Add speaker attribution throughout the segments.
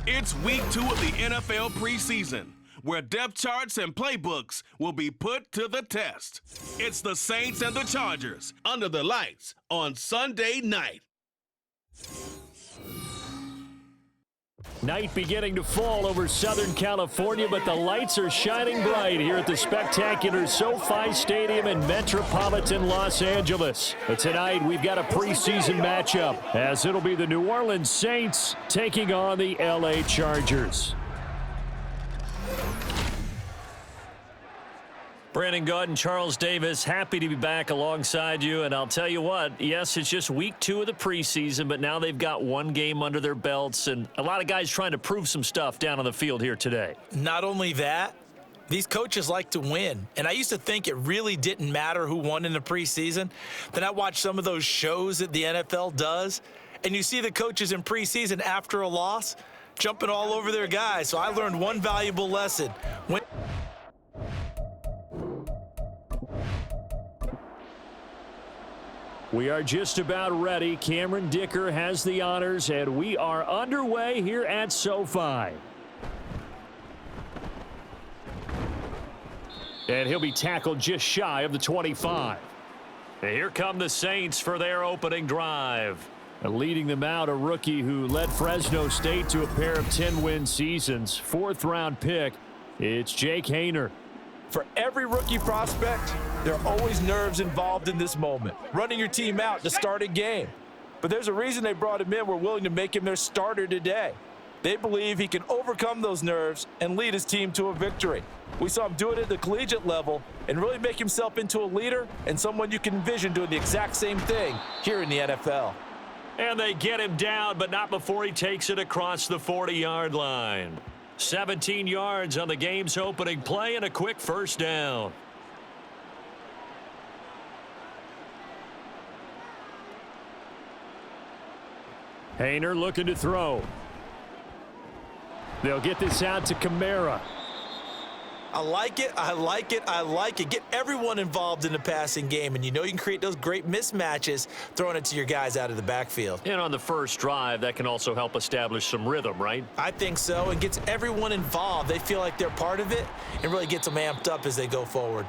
Speaker 1: It's week 2 of the NFL preseason, where depth charts and playbooks will be put to the test. It's the Saints and the Chargers under the lights on Sunday night.
Speaker 2: Night beginning to fall over Southern California, but the lights are shining bright here at the spectacular SoFi Stadium in metropolitan Los Angeles. But tonight, we've got a preseason matchup, as it'll be the New Orleans Saints taking on the LA Chargers. Brandon Gaud and Charles Davis, happy to be back alongside you. And I'll tell you what, yes, it's just week 2 of the preseason, but now they've got one game under their belts, and a lot of guys trying to prove some stuff down on the field here today.
Speaker 3: Not only that, these coaches like to win. And I used to think it really didn't matter who won in the preseason. Then I watched some of those shows that the NFL does, and you see the coaches in preseason after a loss jumping all over their guys. So I learned one valuable lesson.
Speaker 2: We are just about ready. Cameron Dicker has the honors, and we are underway here at SoFi. And he'll be tackled just shy of the 25. And here come the Saints for their opening drive. And leading them out, a rookie who led Fresno State to a pair of 10-win seasons. 4th-round pick, it's Jake Haener.
Speaker 4: For every rookie prospect, there are always nerves involved in this moment, running your team out to start a game. But there's a reason they brought him in. We're willing to make him their starter today. They believe he can overcome those nerves and lead his team to a victory. We saw him do it at the collegiate level and really make himself into a leader and someone you can envision doing the exact same thing here in the NFL.
Speaker 2: And they get him down, but not before he takes it across the 40-yard line. 17 yards on the game's opening play and a quick first down. Haener looking to throw. They'll get this out to Kamara.
Speaker 3: I like it, I like it, I like it. Get everyone involved in the passing game, and you know you can create those great mismatches throwing it to your guys out of the backfield.
Speaker 2: And on the first drive, that can also help establish some rhythm, right?
Speaker 3: I think so, and gets everyone involved. They feel like they're part of it and really gets them amped up as they go forward.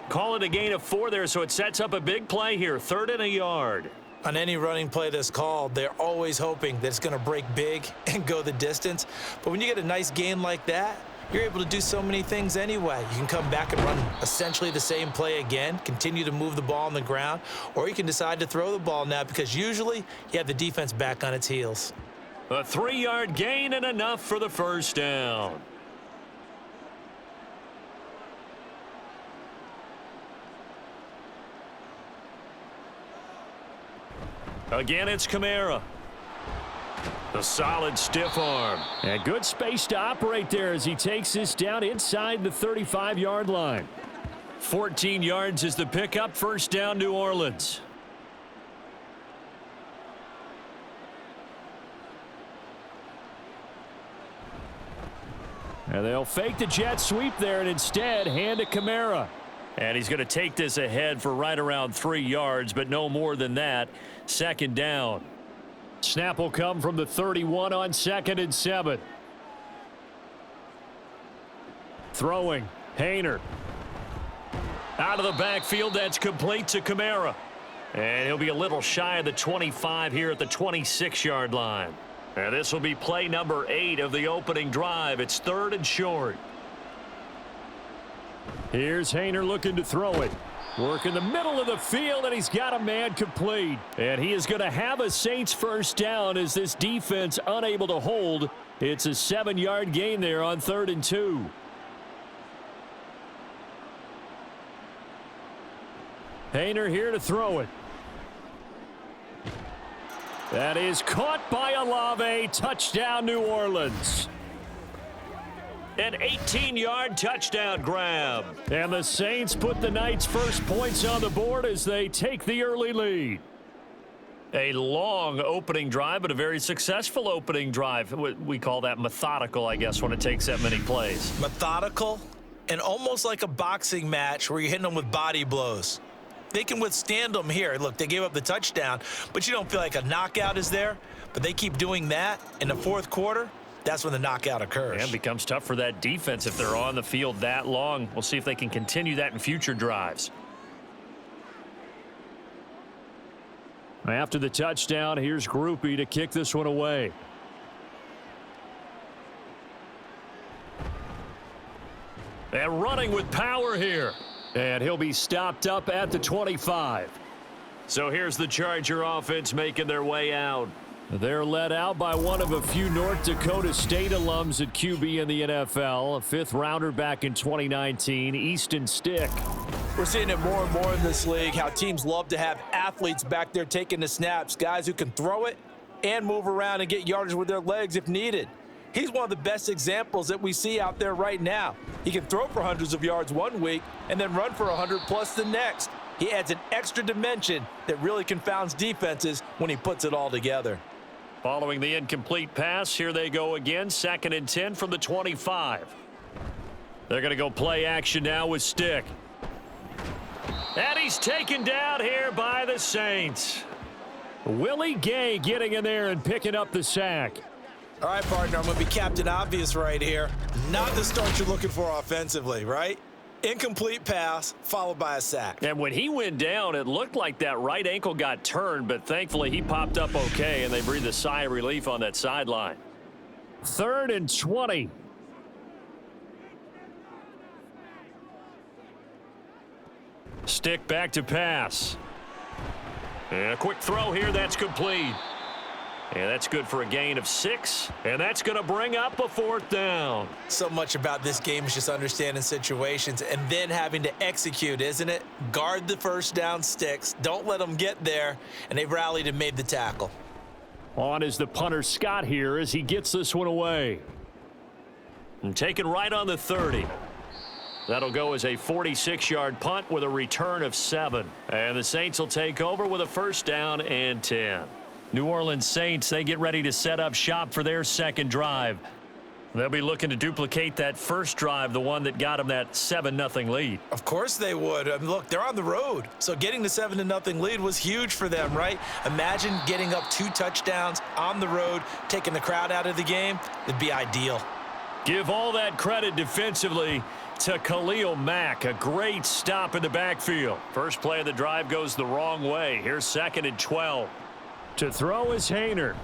Speaker 2: Call it a gain of 4 there, so it sets up a big play here, 3rd and a yard.
Speaker 3: On any running play that's called, they're always hoping that it's going to break big and go the distance. But when you get a nice gain like that, you're able to do so many things anyway. You can come back and run essentially the same play again, continue to move the ball on the ground, or you can decide to throw the ball now because usually you have the defense back on its heels.
Speaker 2: A 3-yard gain and enough for the first down. Again, it's Kamara. A solid stiff arm. And good space to operate there as he takes this down inside the 35-yard line. 14 yards is the pickup. First down, New Orleans. And they'll fake the jet sweep there and instead hand to Kamara. And he's going to take this ahead for right around 3 yards, but no more than that. Second down. Snap will come from the 31 on 2nd and 7. Throwing. Haener. Out of the backfield. That's complete to Kamara. And he'll be a little shy of the 25 here at the 26-yard line. And this will be play number 8 of the opening drive. It's 3rd and short. Here's Haener looking to throw it. Work in the middle of the field, and he's got a man complete. And he is going to have a Saints first down as this defense unable to hold. It's a 7-yard gain there on 3rd and 2. Haener here to throw it. That is caught by Olave. Touchdown, New Orleans. An 18-yard touchdown grab. And the Saints put the Knights' first points on the board as they take the early lead. A long opening drive, but a very successful opening drive. We call that methodical, I guess, when it takes that many plays.
Speaker 3: Methodical and almost like a boxing match where you're hitting them with body blows. They can withstand them here. Look, they gave up the touchdown, but you don't feel like a knockout is there. But they keep doing that in the 4th quarter. that's when the knockout occurs.
Speaker 2: And becomes tough for that defense if they're on the field that long. We'll see if they can continue that in future drives. After the touchdown, here's Groupie to kick this one away. And running with power here. And he'll be stopped up at the 25. So here's the Charger offense making their way out. They're led out by one of a few North Dakota State alums at QB in the NFL, a fifth-rounder back in 2019, Easton Stick.
Speaker 4: We're seeing it more and more in this league, how teams love to have athletes back there taking the snaps, guys who can throw it and move around and get yardage with their legs if needed. He's one of the best examples that we see out there right now. He can throw for hundreds of yards one week and then run for 100+ the next. He adds an extra dimension that really confounds defenses when he puts it all together.
Speaker 2: Following the incomplete pass, here they go again, 2nd and 10 from the 25. They're going to go play action now with Stick. And he's taken down here by the Saints. Willie Gay getting in there and picking up the sack.
Speaker 3: All right, partner, I'm going to be Captain Obvious right here. Not the start you're looking for offensively, right? Incomplete pass followed by a sack.
Speaker 2: And when he went down, it looked like that right ankle got turned, but thankfully he popped up okay, and they breathed a sigh of relief on that sideline. 3rd and 20. Stick back to pass. And a quick throw here, that's complete. And that's good for a gain of 6, and that's going to bring up a 4th down.
Speaker 3: So much about this game is just understanding situations and then having to execute, isn't it? Guard the first down sticks. Don't let them get there, and they've rallied and made the tackle.
Speaker 2: On is the punter Scott here as he gets this one away. And taken right on the 30. That'll go as a 46-yard punt with a return of 7. And the Saints will take over with a 1st down and 10. New Orleans Saints, they get ready to set up shop for their 2nd drive. They'll be looking to duplicate that first drive, the one that got them that 7-0 lead.
Speaker 3: Of course they would. I mean, look, they're on the road. So getting the 7-0 lead was huge for them, right? Imagine getting up 2 touchdowns on the road, taking the crowd out of the game. It'd be ideal.
Speaker 2: Give all that credit defensively to Khalil Mack. A great stop in the backfield. First play of the drive goes the wrong way. Here's 2nd and 12. To throw is Haener.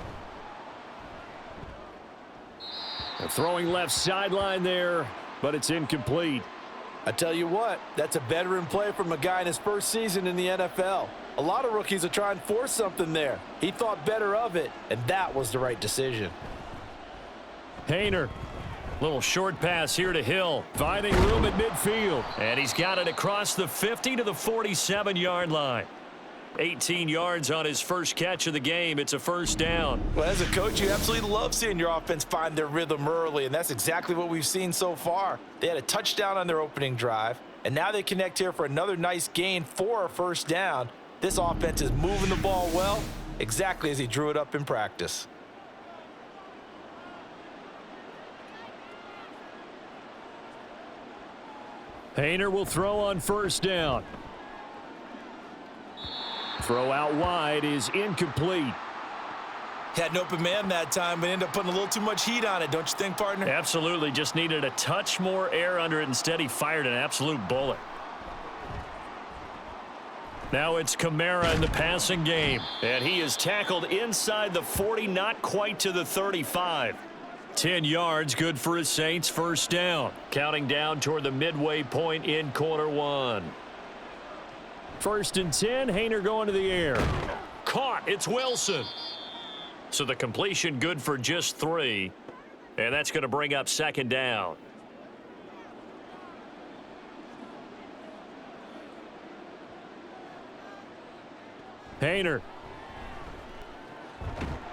Speaker 2: Throwing left sideline there, but it's incomplete.
Speaker 4: I tell you what, that's a veteran play from a guy in his first season in the NFL. A lot of rookies are trying to force something there. He thought better of it, and that was the right decision.
Speaker 2: Haener. Little short pass here to Hill. Finding room at midfield. And he's got it across the 50 to the 47-yard line. 18 yards on his first catch of the game. It's a 1st down.
Speaker 4: Well, as a coach, you absolutely love seeing your offense find their rhythm early, and that's exactly what we've seen so far. They had a touchdown on their opening drive, and now they connect here for another nice gain for a 1st down. This offense is moving the ball well, exactly as he drew it up in practice.
Speaker 2: Haener will throw on 1st down. Throw out wide is incomplete.
Speaker 3: Had an open man that time, but ended up putting a little too much heat on it, don't you think, partner?
Speaker 2: Absolutely. Just needed a touch more air under it. Instead, he fired an absolute bullet. Now it's Kamara in the passing game. And he is tackled inside the 40, not quite to the 35. 10 yards, good for his Saints. 1st down. Counting down toward the midway point in quarter 1. 1st and 10, Haener going to the air. Caught, it's Wilson. So the completion good for just 3. And that's going to bring up 2nd down. Haener.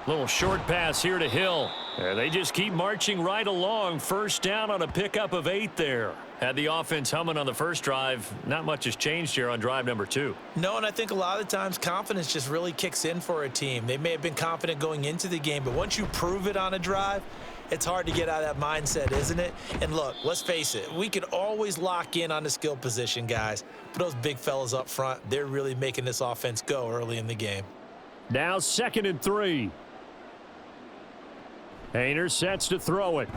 Speaker 2: Little short pass here to Hill. And they just keep marching right along. 1st down on a pickup of 8 there. Had the offense humming on the first drive. Not much has changed here on drive number 2.
Speaker 3: No, and I think a lot of the times confidence just really kicks in for a team. They may have been confident going into the game, but once you prove it on a drive, it's hard to get out of that mindset, isn't it? And look, let's face it, we could always lock in on the skill position, guys. But those big fellas up front, they're really making this offense go early in the game.
Speaker 2: Now 2nd and 3. Hayner sets to throw it.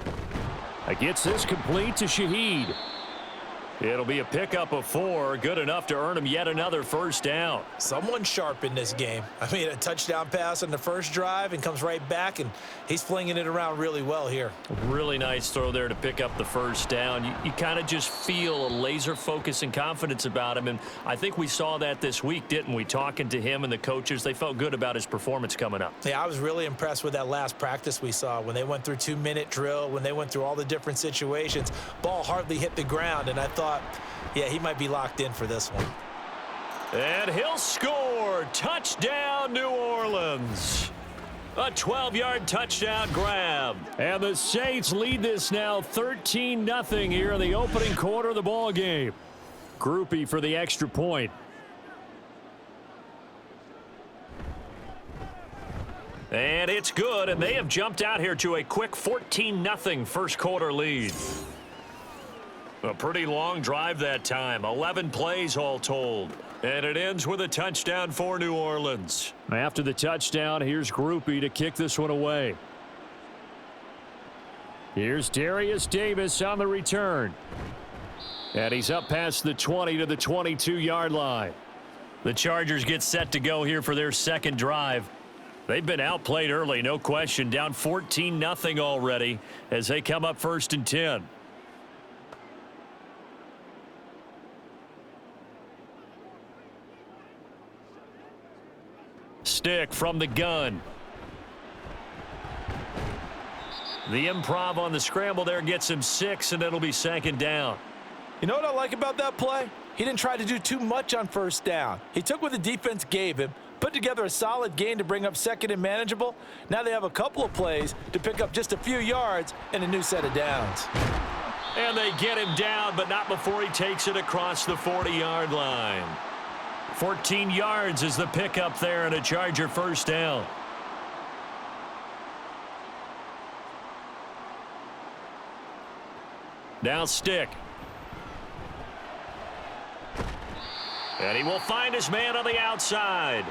Speaker 2: Gets this complete to Shaheed. It'll be a pickup of 4, good enough to earn him yet another first down.
Speaker 3: Someone sharp in this game. I mean, a touchdown pass on the first drive and comes right back, and he's flinging it around really well here.
Speaker 2: Really nice throw there to pick up the first down. You kind of just feel a laser focus and confidence about him, and I think we saw that this week, didn't we? Talking to him and the coaches, they felt good about his performance coming up.
Speaker 3: Yeah, I was really impressed with that last practice we saw when they went through 2-minute drill, when they went through all the different situations. Ball hardly hit the ground, and I thought, yeah, he might be locked in for this one.
Speaker 2: And he'll score. Touchdown, New Orleans. A 12-yard touchdown grab. And the Saints lead this now 13-0 here in the opening quarter of the ball game. Groupie for the extra point. And it's good, and they have jumped out here to a quick 14-0 first quarter lead. A pretty long drive that time, 11 plays all told. And it ends with a touchdown for New Orleans. After the touchdown, here's Groupie to kick this one away. Here's Darius Davis on the return. And he's up past the 20 to the 22-yard line. The Chargers get set to go here for their second drive. They've been outplayed early, no question. Down 14-0 already as they come up 1st and 10. Stick from the gun. The improv on the scramble there gets him 6, and it'll be 2nd down.
Speaker 3: You know what I like about that play? He didn't try to do too much on first down. He took what the defense gave him, put together a solid gain to bring up 2nd and manageable. Now they have a couple of plays to pick up just a few yards and a new set of downs.
Speaker 2: And they get him down, but not before he takes it across the 40-yard line. 14 yards is the pickup there, and a Charger first down. Now Stick. And he will find his man on the outside.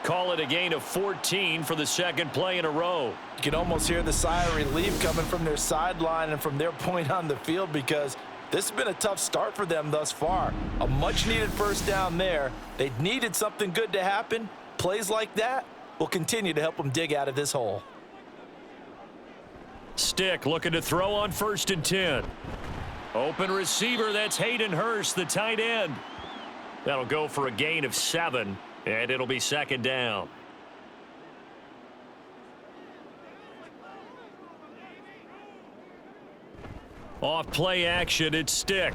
Speaker 2: Call it a gain of 14 for the second play in a row.
Speaker 3: You can almost hear the sigh of relief coming from their sideline and from their point on the field, because this has been a tough start for them thus far. A much-needed first down there. They needed something good to happen. Plays like that will continue to help them dig out of this hole.
Speaker 2: Stick looking to throw on 1st and 10. Open receiver, that's Hayden Hurst, the tight end. That'll go for a gain of 7, and it'll be 2nd down. Off play action, it's Stick.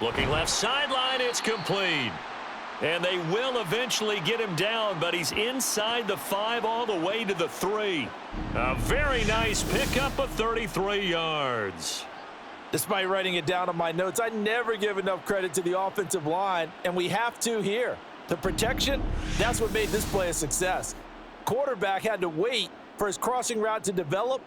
Speaker 2: Looking left sideline, it's complete. And they will eventually get him down, but he's inside the 5 all the way to the 3. A very nice pickup of 33 yards.
Speaker 3: Despite writing it down on my notes, I never give enough credit to the offensive line, and we have to here. The protection, that's what made this play a success. Quarterback had to wait for his crossing route to develop,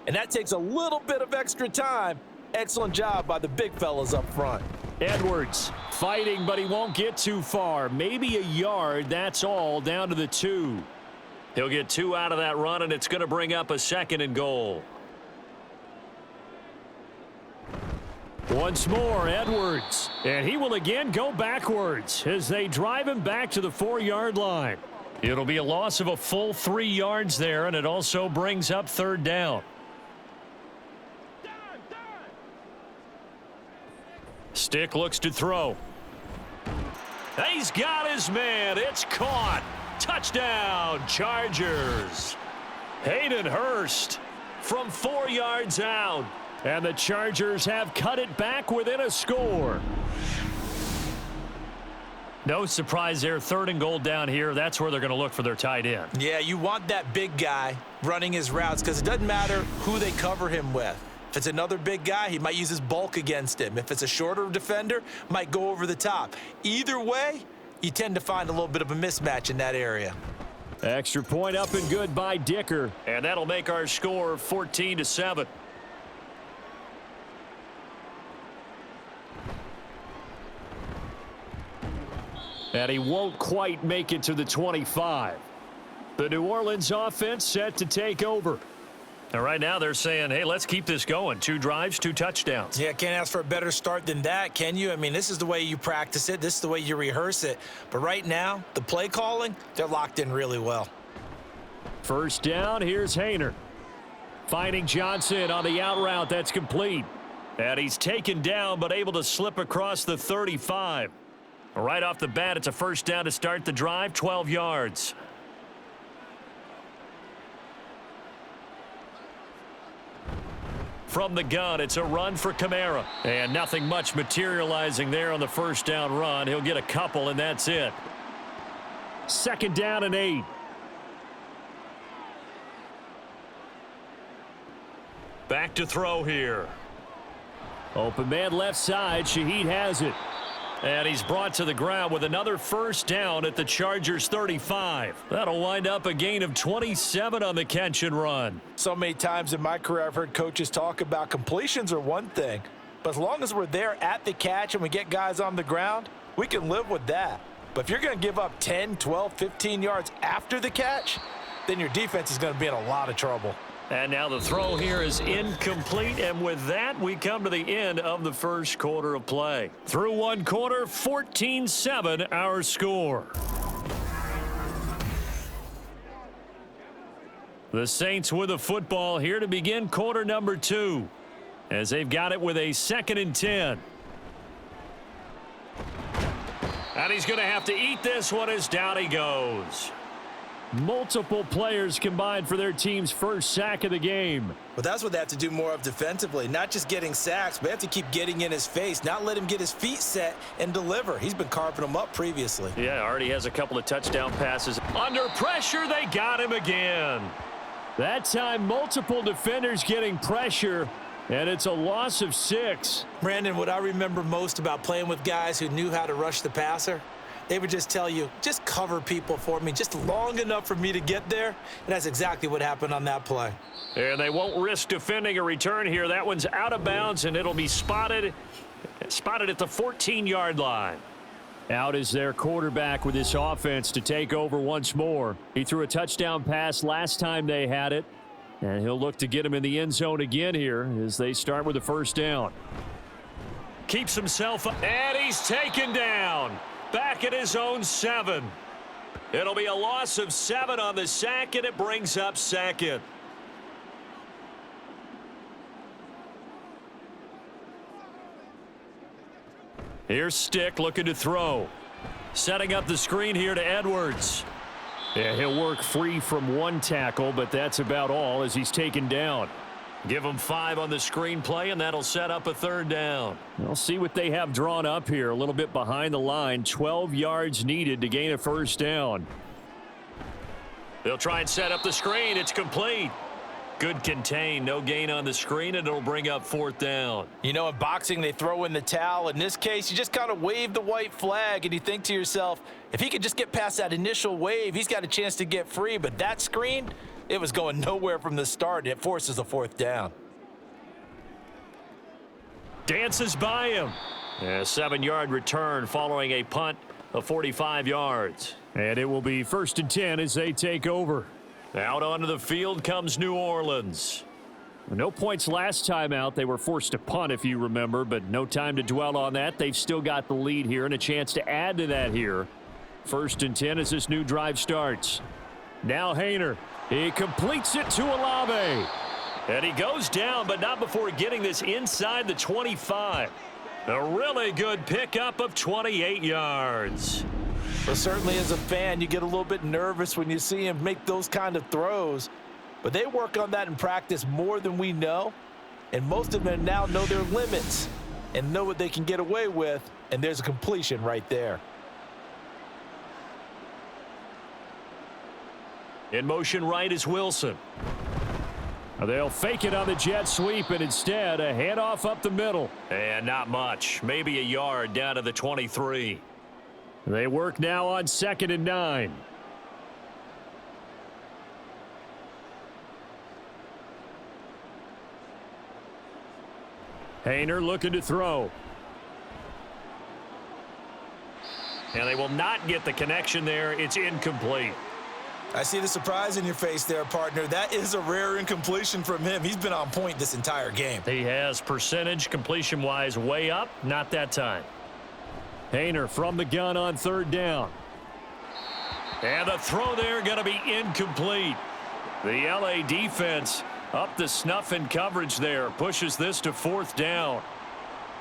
Speaker 3: and that takes a little bit of extra time. Excellent job by the big fellas up front.
Speaker 2: Edwards fighting, but he won't get too far. Maybe a yard, that's all, down to the 2. He'll get 2 out of that run, and it's going to bring up a 2nd and goal. Once more, Edwards. And he will again go backwards as they drive him back to the 4-yard line. It'll be a loss of a full 3 yards there, and it also brings up 3rd down. Stick looks to throw. He's got his man. It's caught. Touchdown, Chargers. Hayden Hurst from 4 yards out. And the Chargers have cut it back within a score. No surprise there. 3rd and goal down here. That's where they're going to look for their tight end.
Speaker 3: Yeah, you want that big guy running his routes, because it doesn't matter who they cover him with. If it's another big guy, he might use his bulk against him. If it's a shorter defender, might go over the top. Either way, you tend to find a little bit of a mismatch in that area.
Speaker 2: Extra point up and good by Dicker. And that'll make our score 14-7. And he won't quite make it to the 25. The New Orleans offense set to take over. And right now they're saying, hey, let's keep this going. 2 drives, 2 touchdowns.
Speaker 3: Yeah, can't ask for a better start than that, can you? I mean, this is the way you practice it. This is the way you rehearse it. But right now, the play calling, they're locked in really well.
Speaker 2: First down, here's Haener. Finding Johnson on the out route. That's complete. And he's taken down, but able to slip across the 35. Right off the bat, it's a first down to start the drive, 12 yards. From the gun, it's a run for Kamara. And nothing much materializing there on the first down run. He'll get a couple, and that's it. Second down and 8. Back to throw here. Open man left side. Shaheed has it. And he's brought to the ground with another first down at the Chargers' 35. That'll wind up a gain of 27 on the catch and run.
Speaker 4: So many times in my career I've heard coaches talk about completions are one thing, but as long as we're there at the catch and we get guys on the ground, we can live with that. But if you're going to give up 10, 12, 15 yards after the catch, then your defense is going to be in a lot of trouble.
Speaker 2: And now the throw here is incomplete, and with that, we come to the end of the first quarter of play. Through one quarter, 14-7 our score. The Saints with the football here to begin quarter number 2, as they've got it with a 2nd and 10. And he's going to have to eat this one as down he goes. Multiple players combined for their team's first sack of the game.
Speaker 3: Well, that's what they have to do more of defensively. Not just getting sacks, but they have to keep getting in his face, not let him get his feet set and deliver. He's been carving them up previously.
Speaker 2: Yeah, already has a couple of touchdown passes. Under pressure, they got him again. That time, multiple defenders getting pressure, and it's a loss of 6.
Speaker 3: Brandon, what I remember most about playing with guys who knew how to rush the passer, they would just tell you, just cover people for me, just long enough for me to get there. And that's exactly what happened on that play.
Speaker 2: And they won't risk defending a return here. That one's out of bounds, and it'll be spotted at the 14-yard line. Out is their quarterback with this offense to take over once more. He threw a touchdown pass last time they had it, and he'll look to get him in the end zone again here as they start with the first down. Keeps himself up, and he's taken down. Back at his own 7. It'll be a loss of 7 on the sack, and it brings up 2nd. Here's Stick looking to throw. Setting up the screen here to Edwards. Yeah, he'll work free from one tackle, but that's about all as he's taken down. Give them 5 on the screenplay, and that'll set up a 3rd down. We'll see what they have drawn up here. A little bit behind the line. 12 yards needed to gain a first down. They'll try and set up the screen. It's complete. Good contain. No gain on the screen, and it'll bring up 4th down.
Speaker 4: You know, in boxing, they throw in the towel. In this case, you just kind of wave the white flag, and you think to yourself, if he could just get past that initial wave, he's got a chance to get free. But that screen, it was going nowhere from the start. It forces a 4th down.
Speaker 2: Dances by him. A 7-yard return following a punt of 45 yards. And it will be 1st and 10 as they take over. Out onto the field comes New Orleans. No points last time out. They were forced to punt, if you remember, but no time to dwell on that. They've still got the lead here and a chance to add to that here. 1st and 10 as this new drive starts. Now Haener. He completes it to Olave. And he goes down, but not before getting this inside the 25. A really good pickup of 28 yards.
Speaker 4: Well, certainly as a fan, you get a little bit nervous when you see him make those kind of throws. But they work on that in practice more than we know. And most of them now know their limits and know what they can get away with. And there's a completion right there.
Speaker 2: In motion right is Wilson. They'll fake it on the jet sweep, and instead a handoff up the middle. And not much. Maybe a yard down to the 23. They work now on 2nd and 9. Haener looking to throw. And they will not get the connection there. It's incomplete.
Speaker 3: I see the surprise in your face there, partner. That is a rare incompletion from him. He's been on point this entire game.
Speaker 2: He has percentage completion-wise way up, not that time. Hayner from the gun on third down. And the throw there going to be incomplete. The LA defense up to snuff in coverage there. Pushes this to fourth down.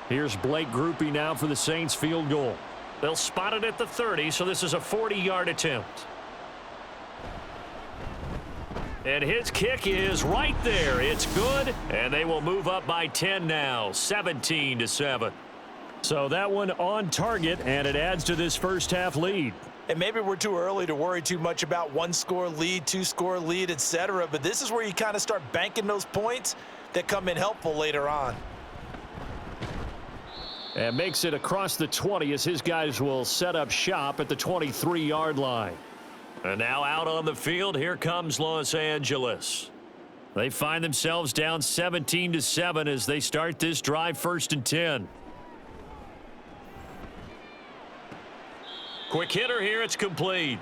Speaker 2: Here's Blake Grupe now for the Saints field goal. They'll spot it at the 30, so this is a 40-yard attempt. And his kick is right there. It's good, and they will move up by 10 now, 17-7. So that one on target, and it adds to this first half lead.
Speaker 3: And maybe we're too early to worry too much about one-score lead, two-score lead, etc. But this is where you kind of start banking those points that come in helpful later on.
Speaker 2: And makes it across the 20 as his guys will set up shop at the 23-yard line. And now out on the field, here comes Los Angeles. They find themselves down 17-7 as they start this drive, 1st and 10. Quick hitter here, it's complete.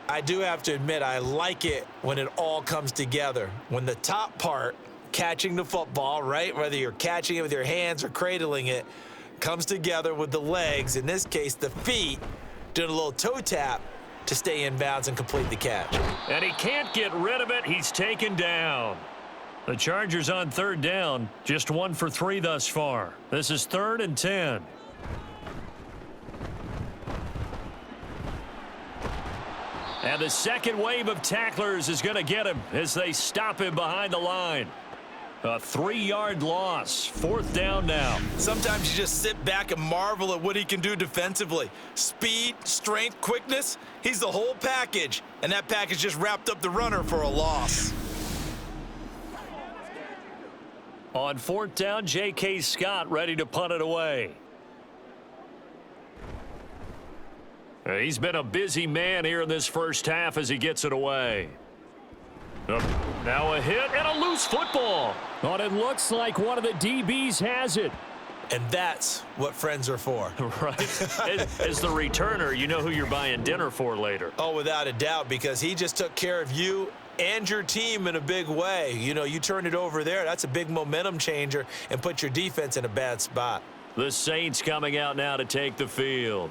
Speaker 3: I do have to admit, I like it when it all comes together. When the top part, catching the football, right, whether you're catching it with your hands or cradling it, comes together with the legs, in this case the feet, doing a little toe tap to stay in bounds and complete the catch.
Speaker 2: And he can't get rid of it. He's taken down. The Chargers on third down, just 1 for 3 thus far. This is 3rd and 10. And the second wave of tacklers is going to get him as they stop him behind the line. A 3-yard loss. 4th down now.
Speaker 3: Sometimes you just sit back and marvel at what he can do defensively. Speed, strength, quickness, he's the whole package. And that package just wrapped up the runner for a loss.
Speaker 2: On 4th down, J.K. Scott ready to punt it away. He's been a busy man here in this first half as he gets it away. Now a hit and a loose football. But it looks like one of the DBs has it.
Speaker 3: And that's what friends are for.
Speaker 2: Right. As the returner, you know who you're buying dinner for later.
Speaker 3: Oh, without a doubt, because he just took care of you and your team in a big way. You know, you turn it over there, that's a big momentum changer and put your defense in a bad spot.
Speaker 2: The Saints coming out now to take the field.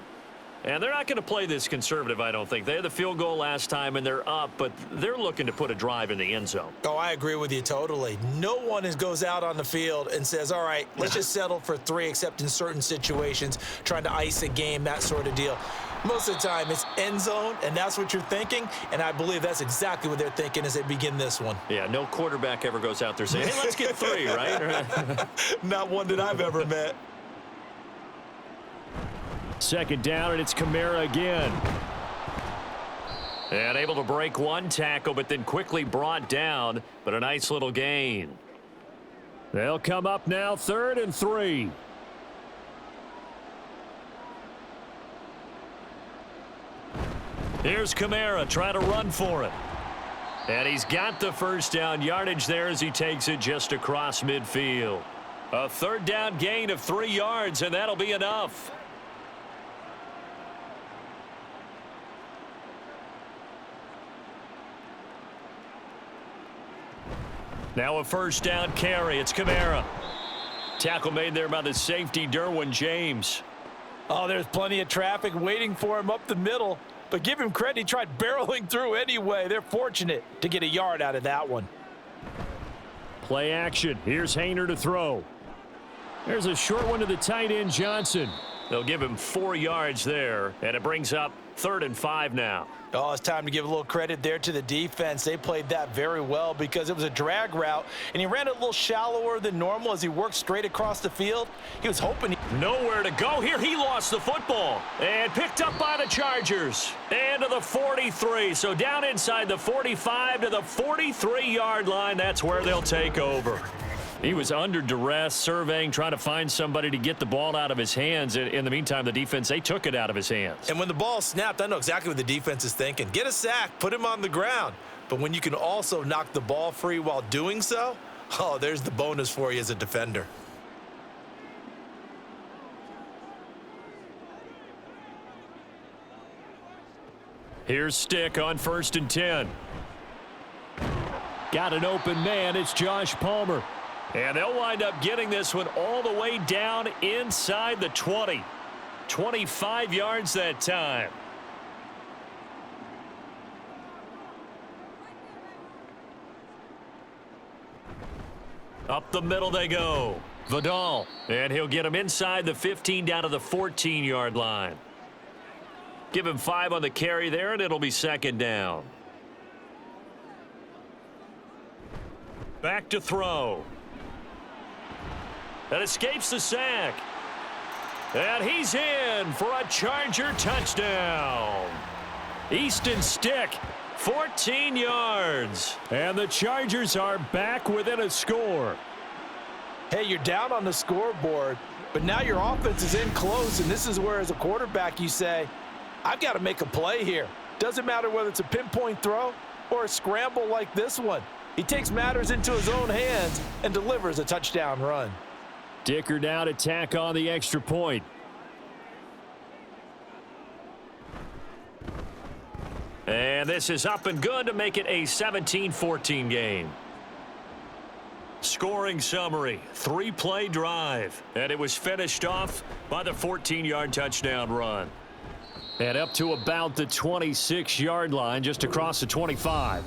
Speaker 2: And they're not going to play this conservative, I don't think. They had the field goal last time, and they're up, but they're looking to put a drive in the end zone.
Speaker 3: Oh, I agree with you totally. No one goes out on the field and says, all right, let's just settle for 3, except in certain situations, trying to ice a game, that sort of deal. Most of the time, it's end zone, and that's what you're thinking, and I believe that's exactly what they're thinking as they begin this one.
Speaker 2: Yeah, no quarterback ever goes out there saying, hey, let's get 3, right?
Speaker 3: Not one that I've ever met.
Speaker 2: 2nd down, and it's Kamara again. And able to break one tackle, but then quickly brought down, but a nice little gain. They'll come up now, 3rd and 3. Here's Kamara trying to run for it. And he's got the first down yardage there as he takes it just across midfield. A 3rd down gain of 3 yards, and that'll be enough. Now a 1st down carry. It's Kamara. Tackle made there by the safety, Derwin James.
Speaker 4: Oh, there's plenty of traffic waiting for him up the middle. But give him credit, he tried barreling through anyway. They're fortunate to get a yard out of that one.
Speaker 2: Play action. Here's Hayner to throw. There's a short one to the tight end, Johnson. They'll give him 4 yards there, and it brings up 3rd and 5 now.
Speaker 3: Oh, it's time to give a little credit there to the defense. They played that very well because it was a drag route, and he ran it a little shallower than normal as he worked straight across the field. He was hoping.
Speaker 2: Nowhere to go here. He lost the football and picked up by the Chargers. And to the 43. So down inside the 45 to the 43-yard line. That's where they'll take over. He was under duress, surveying, trying to find somebody to get the ball out of his hands. In the meantime, the defense, they took it out of his hands.
Speaker 3: And when the ball snapped, I know exactly what the defense is thinking. Get a sack, put him on the ground. But when you can also knock the ball free while doing so, oh, there's the bonus for you as a defender.
Speaker 2: Here's Stick on 1st and 10. Got an open man. It's Josh Palmer. And they'll wind up getting this one all the way down inside the 20. 25 yards that time. Up the middle they go. Vidal. And he'll get him inside the 15 down to the 14-yard line. Give him 5 on the carry there, and it'll be 2nd down. Back to throw. That escapes the sack. And he's in for a Charger touchdown. Easton Stick, 14 yards. And the Chargers are back within a score.
Speaker 4: Hey, you're down on the scoreboard, but now your offense is in close, and this is where, as a quarterback, you say, I've got to make a play here. Doesn't matter whether it's a pinpoint throw or a scramble like this one. He takes matters into his own hands and delivers a touchdown run.
Speaker 2: Dicker now to tack on the extra point. And this is up and good to make it a 17-14 game. Scoring summary, 3-play drive, and it was finished off by the 14-yard touchdown run. And up to about the 26-yard line, just across the 25.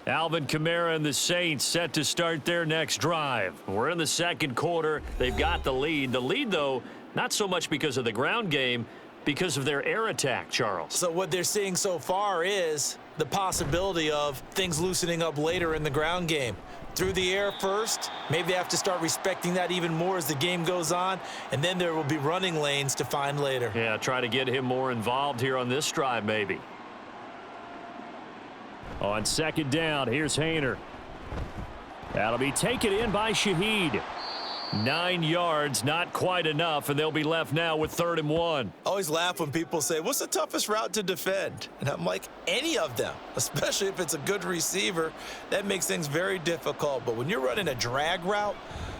Speaker 2: Alvin Kamara and the Saints set to start their next drive. We're in the 2nd quarter. They've got the lead. The lead, though, not so much because of the ground game, because of their air attack, Charles.
Speaker 3: So what they're seeing so far is the possibility of things loosening up later in the ground game. Through the air first, maybe they have to start respecting that even more as the game goes on, and then there will be running lanes to find later.
Speaker 2: Yeah, try to get him more involved here on this drive, maybe. On 2nd down, here's Hayner. That'll be taken in by Shaheed. 9 yards, not quite enough, and they'll be left now with 3rd and 1.
Speaker 3: I always laugh when people say, what's the toughest route to defend? And I'm like, any of them, especially if it's a good receiver. That makes things very difficult. But when you're running a drag route,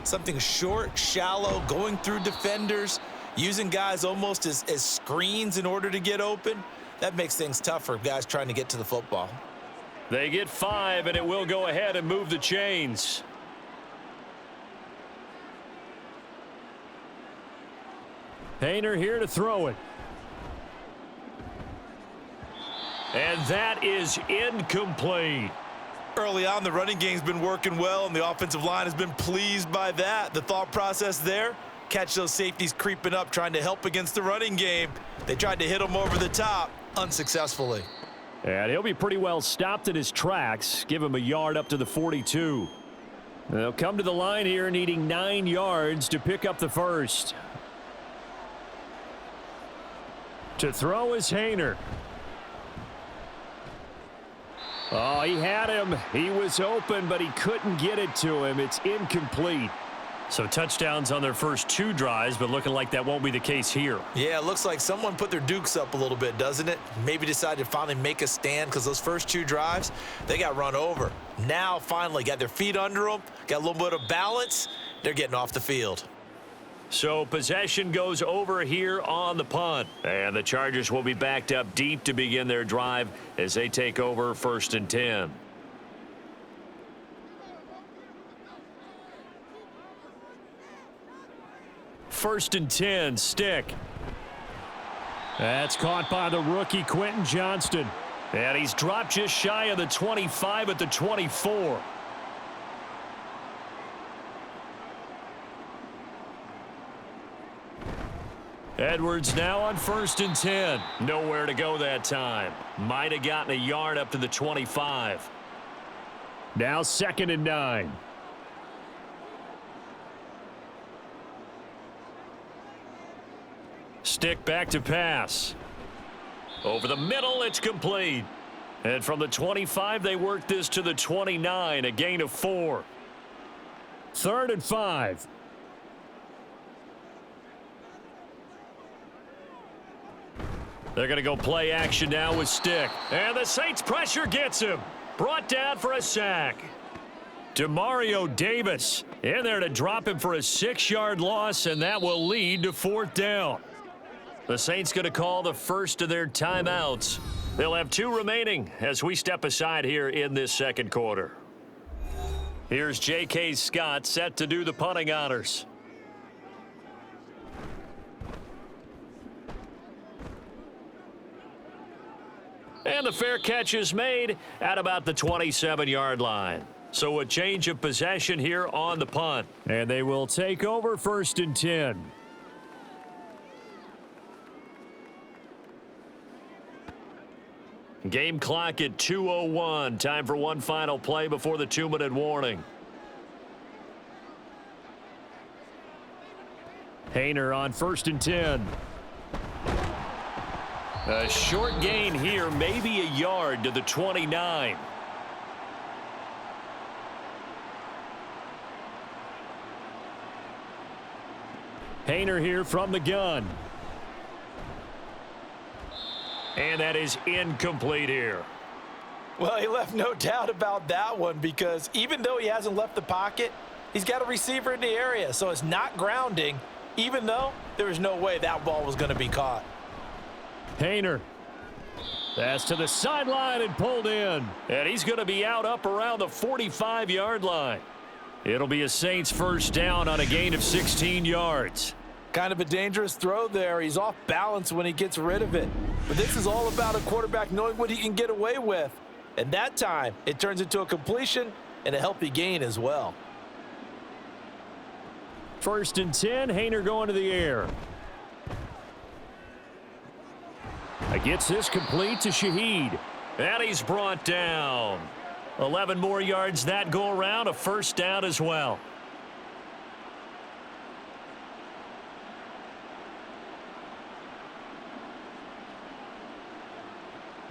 Speaker 3: something short, shallow, going through defenders, using guys almost as screens in order to get open, that makes things tougher, guys trying to get to the football.
Speaker 2: They get 5, and it will go ahead and move the chains. Hayner here to throw it. And that is incomplete.
Speaker 3: Early on, the running game's been working well, and the offensive line has been pleased by that. The thought process there, catch those safeties creeping up, trying to help against the running game. They tried to hit him over the top, unsuccessfully.
Speaker 2: And he'll be pretty well stopped in his tracks. Give him a yard up to the 42. They'll come to the line here needing 9 yards to pick up the first. To throw is Hayner. Oh, he had him. He was open, but he couldn't get it to him. It's incomplete. So touchdowns on their first 2 drives, but looking like that won't be the case here.
Speaker 3: Yeah, it looks like someone put their dukes up a little bit, doesn't it? Maybe decided to finally make a stand because those first 2 drives, they got run over. Now, finally, got their feet under them, got a little bit of balance. They're getting off the field.
Speaker 2: So possession goes over here on the punt. And the Chargers will be backed up deep to begin their drive as they take over 1st and 10. First and 10, Stick. That's caught by the rookie Quentin Johnston. And he's dropped just shy of the 25 at the 24. Edwards now on 1st and 10. Nowhere to go that time. Might have gotten a yard up to the 25. Now 2nd and 9. Stick back to pass. Over the middle, it's complete. And from the 25, they work this to the 29, a gain of 4. 3rd and 5. They're going to go play action now with Stick. And the Saints pressure gets him. Brought down for a sack. Demario Davis in there to drop him for a 6-yard loss, and that will lead to 4th down. The Saints going to call the first of their timeouts They'll have 2 remaining as we step aside here in this second quarter. Here's J.K. Scott set to do the punting honors. And the fair catch is made at about the 27-yard line. So a change of possession here on the punt.
Speaker 5: And they will take over 1st and 10.
Speaker 2: Game clock at 2:01. Time for one final play before the 2-minute warning.
Speaker 5: Hayner on 1st and 10.
Speaker 2: A short gain here, maybe a yard to the 29.
Speaker 5: Hayner here from the gun.
Speaker 2: And that is incomplete here.
Speaker 3: Well, he left no doubt about that one because even though he hasn't left the pocket, he's got a receiver in the area, so it's not grounding, even though there was no way that ball was going to be caught.
Speaker 5: Hayner. Pass to the sideline and pulled in.
Speaker 2: And he's going to be out up around the 45-yard line. It'll be a Saints first down on a gain of 16 yards.
Speaker 3: Kind of a dangerous throw there. He's off balance when he gets rid of it. But this is all about a quarterback knowing what he can get away with. And that time, it turns into a completion and a healthy gain as well.
Speaker 5: 1st and 10, Hayner going to the air. Gets this complete to Shaheed.
Speaker 2: And he's brought down. 11 more yards that go around, a first down as well.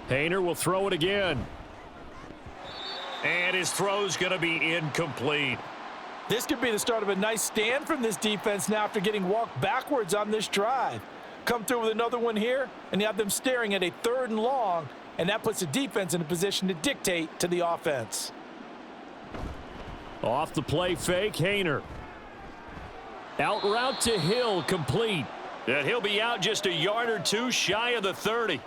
Speaker 5: Hayner will throw it again.
Speaker 2: And his throw's going to be incomplete.
Speaker 3: This could be the start of a nice stand from this defense now after getting walked backwards on this drive. Come through with another one here, and you have them staring at a 3rd and long, and that puts the defense in a position to dictate to the offense.
Speaker 5: Off the play fake, Hayner. Out route to Hill, complete.
Speaker 2: And he'll be out just a yard or 2 shy of the 30.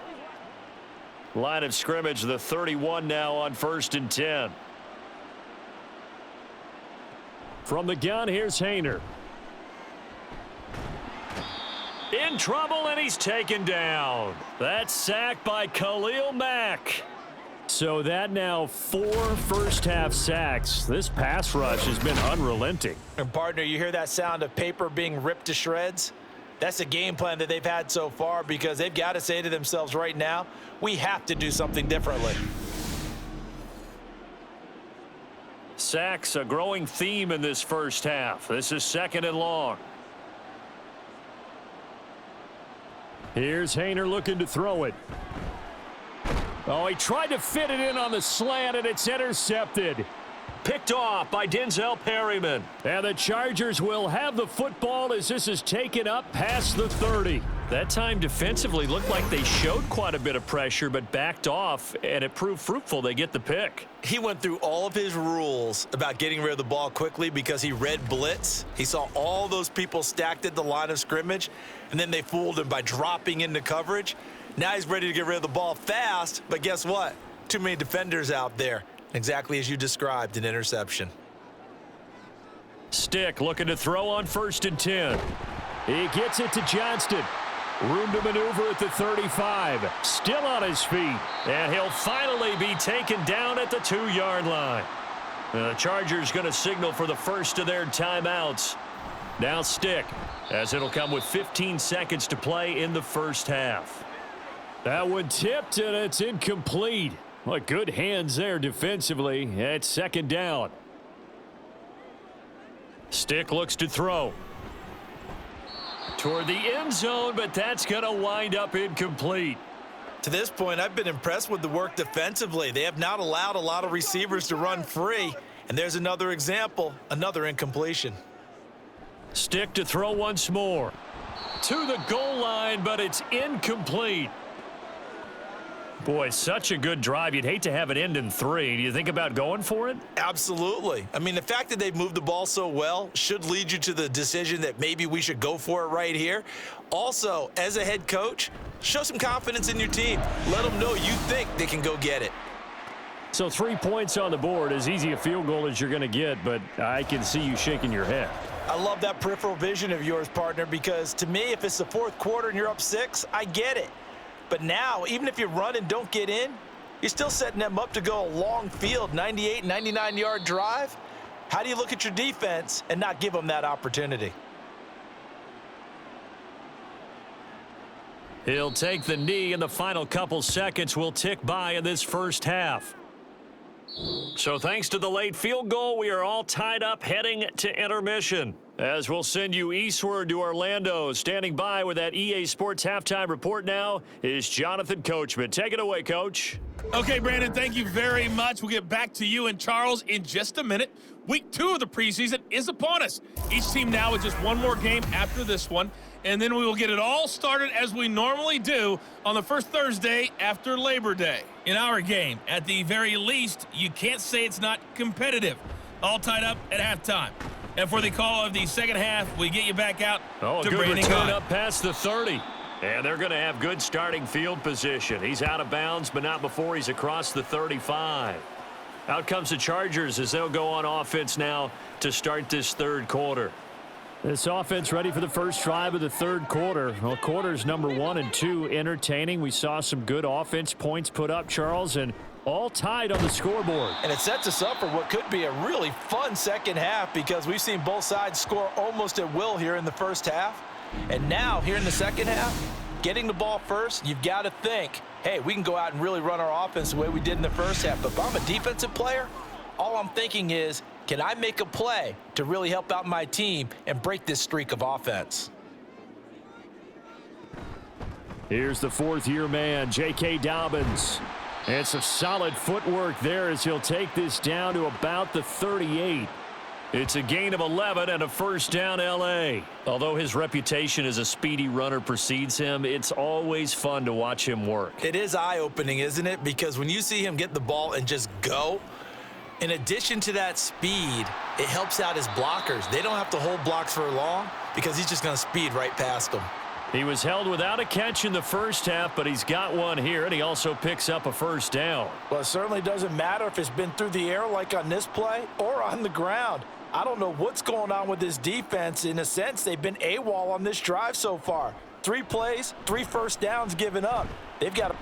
Speaker 2: Line of scrimmage, the 31 now on 1st and 10.
Speaker 5: From the gun, here's Hayner.
Speaker 2: In trouble, and he's taken down. That's sacked by Khalil Mack.
Speaker 5: So that now 4 first-half sacks. This pass rush has been unrelenting.
Speaker 3: And partner, you hear that sound of paper being ripped to shreds? That's a game plan that they've had so far because they've got to say to themselves right now, we have to do something differently.
Speaker 2: Sacks, a growing theme in this first half. This is 2nd and long.
Speaker 5: Here's Hayner looking to throw it. Oh, he tried to fit it in on the slant, and it's intercepted.
Speaker 2: Picked off by Denzel Perryman.
Speaker 5: And the Chargers will have the football as this is taken up past the 30.
Speaker 2: That time defensively looked like they showed quite a bit of pressure but backed off, and it proved fruitful. They get the pick.
Speaker 3: He went through all of his rules about getting rid of the ball quickly because he read blitz. He saw all those people stacked at the line of scrimmage, and then they fooled him by dropping into coverage. Now he's ready to get rid of the ball fast, but guess what? Too many defenders out there. Exactly as you described, an interception.
Speaker 2: Stick looking to throw on 1st and 10.
Speaker 5: He gets it to Johnston. Room to maneuver at the 35. Still on his feet.
Speaker 2: And he'll finally be taken down at the 2-yard line. The Chargers going to signal for the first of their timeouts. Now Stick, as it'll come with 15 seconds to play in the first half.
Speaker 5: That one tipped, and it's incomplete. Well, good hands there defensively. It's 2nd down.
Speaker 2: Stick looks to throw. Toward the end zone, but that's going to wind up incomplete.
Speaker 3: To this point, I've been impressed with the work defensively. They have not allowed a lot of receivers to run free. And there's another example, another incompletion.
Speaker 2: Stick to throw once more. To the goal line, but it's incomplete. Boy, such a good drive. You'd hate to have it end in 3. Do you think about going for it?
Speaker 3: Absolutely. I mean, the fact that they've moved the ball so well should lead you to the decision that maybe we should go for it right here. Also, as a head coach, show some confidence in your team. Let them know you think they can go get it.
Speaker 5: So 3 points on the board, as easy a field goal as you're going to get, but I can see you shaking your head.
Speaker 3: I love that peripheral vision of yours, partner, because to me, if it's the fourth quarter and you're up 6, I get it. But now, even if you run and don't get in, you're still setting them up to go a long field, 98, 99-yard drive. How do you look at your defense and not give them that opportunity?
Speaker 2: He'll take the knee, and the final couple seconds will tick by in this first half. So thanks to the late field goal, we are all tied up heading to intermission. As we'll send you eastward to Orlando. Standing by with that EA Sports halftime report now is Jonathan Coachman. Take it away, Coach.
Speaker 6: Okay, Brandon, thank you very much. We'll get back to you and Charles in just a minute. Week 2 of the preseason is upon us. Each team now with just one more game after this one, and then we will get it all started as we normally do on the first Thursday after Labor Day. In our game, at the very least, you can't say it's not competitive. All tied up at halftime. And for the call of the second half, we get you back out to
Speaker 2: good
Speaker 6: Brandon
Speaker 2: return
Speaker 6: Kahn.
Speaker 2: up past the 30. And they're going to have good starting field position. He's out of bounds, but not before he's across the 35. Out comes the Chargers as they'll go on offense now to start this third quarter.
Speaker 5: This offense ready for the first drive of the third quarter. Well, quarters number 1 and 2 entertaining. We saw some good offense points put up, Charles, and all tied on the scoreboard.
Speaker 3: And it sets us up for what could be a really fun second half because we've seen both sides score almost at will here in the first half. And now, here in the second half, getting the ball first, you've got to think, hey, we can go out and really run our offense the way we did in the first half. But if I'm a defensive player, all I'm thinking is, can I make a play to really help out my team and break this streak of offense?
Speaker 5: Here's the fourth-year man, J.K. Dobbins. And some solid footwork there as he'll take this down to about the 38.
Speaker 2: It's a gain of 11 and a first down L.A. Although his reputation as a speedy runner precedes him, it's always fun to watch him work.
Speaker 3: It is eye-opening, isn't it? Because when you see him get the ball and just go, in addition to that speed, it helps out his blockers. They don't have to hold blocks for long because he's just going to speed right past them.
Speaker 2: He was held without a catch in the first half, but he's got one here, and he also picks up a first down.
Speaker 3: Well, it certainly doesn't matter if it's been through the air like on this play or on the ground. I don't know what's going on with this defense. In a sense, they've been AWOL on this drive so far. 3 plays, 3 first downs given up. They've got a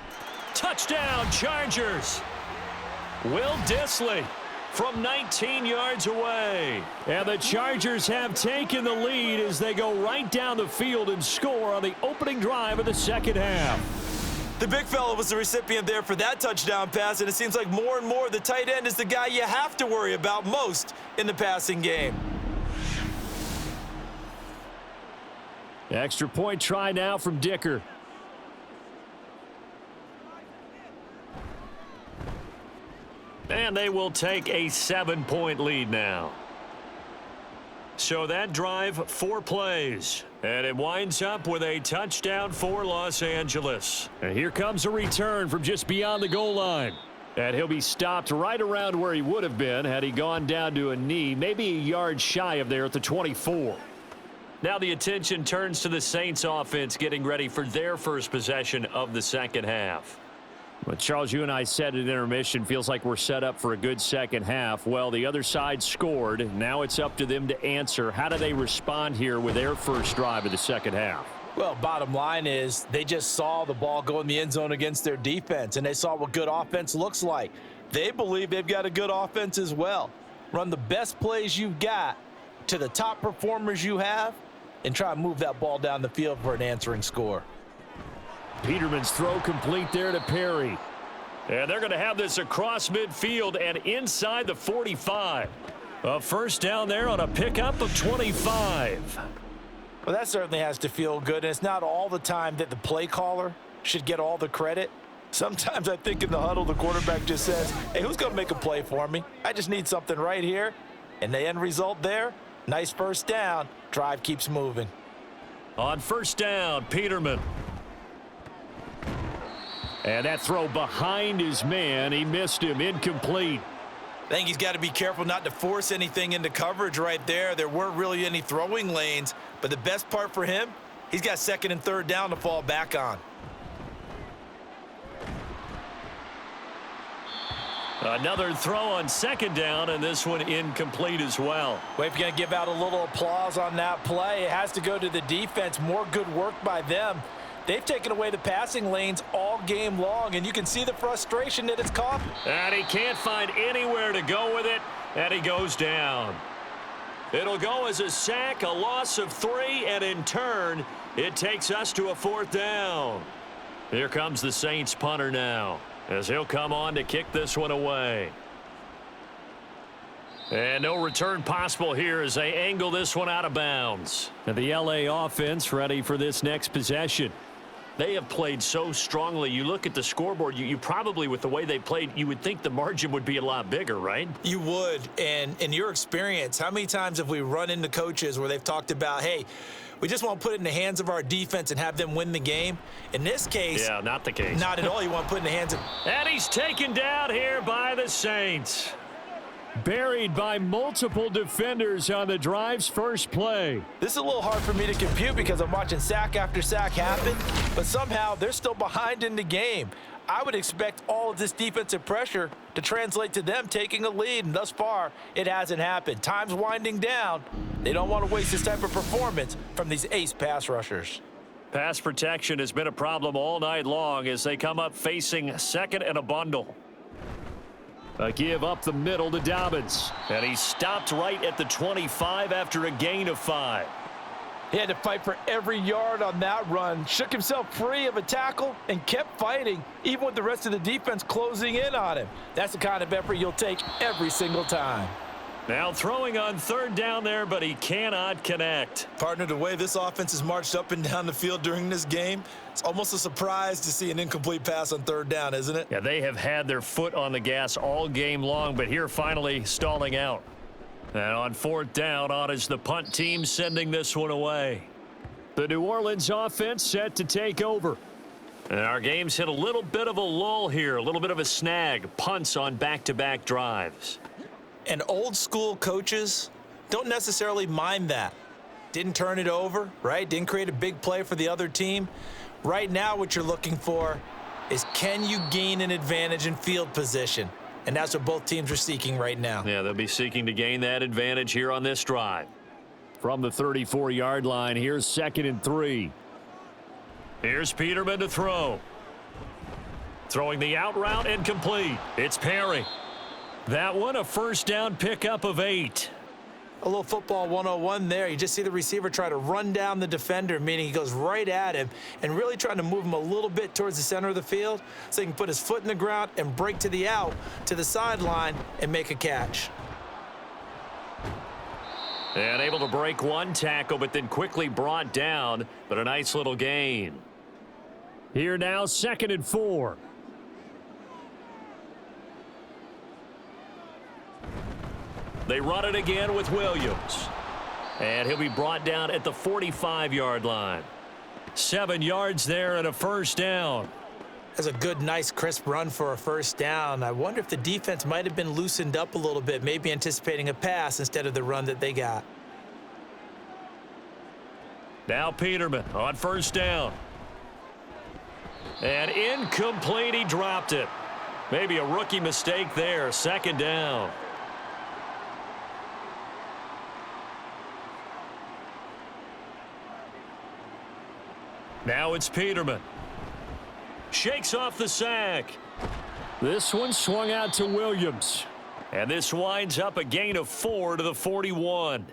Speaker 2: touchdown, Chargers. Will Dissly from 19 yards away.
Speaker 5: And the Chargers have taken the lead as they go right down the field and score on the opening drive of the second half.
Speaker 3: The big fella was the recipient there for that touchdown pass, and it seems like more and more the tight end is the guy you have to worry about most in the passing game.
Speaker 5: Extra point try now from Dicker.
Speaker 2: And they will take a 7-point lead now. So that drive, 4 plays. And it winds up with a touchdown for Los Angeles.
Speaker 5: And here comes a return from just beyond the goal line. And he'll be stopped right around where he would have been had he gone down to a knee, maybe a yard shy of there at the 24.
Speaker 2: Now the attention turns to the Saints offense getting ready for their first possession of the second half.
Speaker 5: Well, Charles, you and I said at intermission, feels like we're set up for a good second half. Well, the other side scored. Now it's up to them to answer. How do they respond here with their first drive of the second half?
Speaker 3: Well, bottom line is they just saw the ball go in the end zone against their defense, and they saw what good offense looks like. They believe they've got a good offense as well. Run the best plays you've got to the top performers you have and try to move that ball down the field for an answering score.
Speaker 5: Peterman's throw complete there to Perry.
Speaker 2: And they're going to have this across midfield and inside the 45. A first down there on a pickup of 25.
Speaker 3: Well, that certainly has to feel good, and it's not all the time that the play caller should get all the credit. Sometimes I think in the huddle, the quarterback just says, hey, who's going to make a play for me? I just need something right here. And the end result there, nice first down. Drive keeps moving.
Speaker 2: On first down, Peterman.
Speaker 5: And that throw behind his man. He missed him. Incomplete.
Speaker 3: I think he's got to be careful not to force anything into coverage right there. There weren't really any throwing lanes, but the best part for him, he's got second and third down to fall back on.
Speaker 2: Another throw on second down, and this one incomplete as well.
Speaker 4: Well, if you're going to give out a little applause on that play, it has to go to the defense. More good work by them. They've taken away the passing lanes all game long, and you can see the frustration that it's caused.
Speaker 2: And he can't find anywhere to go with it, and he goes down. It'll go as a sack, a loss of 3, and in turn, it takes us to a fourth down. Here comes the Saints punter now, as he'll come on to kick this one away. And no return possible here as they angle this one out of bounds.
Speaker 5: And the LA offense ready for this next possession.
Speaker 2: They have played so strongly. You look at the scoreboard, you probably, with the way they played, you would think the margin would be a lot bigger, right?
Speaker 3: You would. And in your experience, how many times have we run into coaches where they've talked about, hey, we just want to put it in the hands of our defense and have them win the game? In this case,
Speaker 2: yeah, not the case.
Speaker 3: Not at all. You want to put it in the hands of...
Speaker 2: And he's taken down here by the Saints.
Speaker 5: Buried by multiple defenders on the drive's first play.
Speaker 4: This is a little hard for me to compute because I'm watching sack after sack happen, but somehow they're still behind in the game. I would expect all of this defensive pressure to translate to them taking a lead, and thus far, it hasn't happened. Time's winding down. They don't want to waste this type of performance from these ace pass rushers.
Speaker 2: Pass protection has been a problem all night long as they come up facing second and a bundle.
Speaker 5: A give up the middle to Dobbins.
Speaker 2: And he stopped right at the 25 after a gain of 5.
Speaker 4: He had to fight for every yard on that run, shook himself free of a tackle, and kept fighting, even with the rest of the defense closing in on him. That's the kind of effort you'll take every single time.
Speaker 2: Now throwing on third down there, but he cannot connect.
Speaker 3: Partner, the way this offense has marched up and down the field during this game, it's almost a surprise to see an incomplete pass on third down, isn't it?
Speaker 2: Yeah, they have had their foot on the gas all game long, but here finally stalling out. And on fourth down, on is the punt team sending this one away.
Speaker 5: The New Orleans offense set to take over.
Speaker 2: And our game's hit a little bit of a lull here, a little bit of a snag. Punts on back-to-back drives.
Speaker 3: And old school coaches don't necessarily mind that. Didn't turn it over, right? Didn't create a big play for the other team. Right now what you're looking for is, can you gain an advantage in field position? And that's what both teams are seeking right now.
Speaker 2: Yeah, they'll be seeking to gain that advantage here on this drive.
Speaker 5: From the 34-yard line, here's 2nd and 3.
Speaker 2: Here's Peterman to throw. Throwing the out route and complete. It's Perry. That one a first down pickup of 8.
Speaker 3: A little football 101 there. You just see the receiver try to run down the defender, meaning he goes right at him and really trying to move him a little bit towards the center of the field so he can put his foot in the ground and break to the out, to the sideline, and make a catch.
Speaker 2: And able to break one tackle, but then quickly brought down, but a nice little gain.
Speaker 5: Here now, 2nd and 4.
Speaker 2: They run it again with Williams. And he'll be brought down at the 45-yard line. 7 yards there and a first down.
Speaker 3: That's a good, nice, crisp run for a first down. I wonder if the defense might have been loosened up a little bit, maybe anticipating a pass instead of the run that they got.
Speaker 2: Now Peterman on first down. And incomplete, he dropped it. Maybe a rookie mistake there, 2nd down. Now it's Peterman. Shakes off the sack.
Speaker 5: This one swung out to Williams.
Speaker 2: And this winds up a gain of 4 to the 41.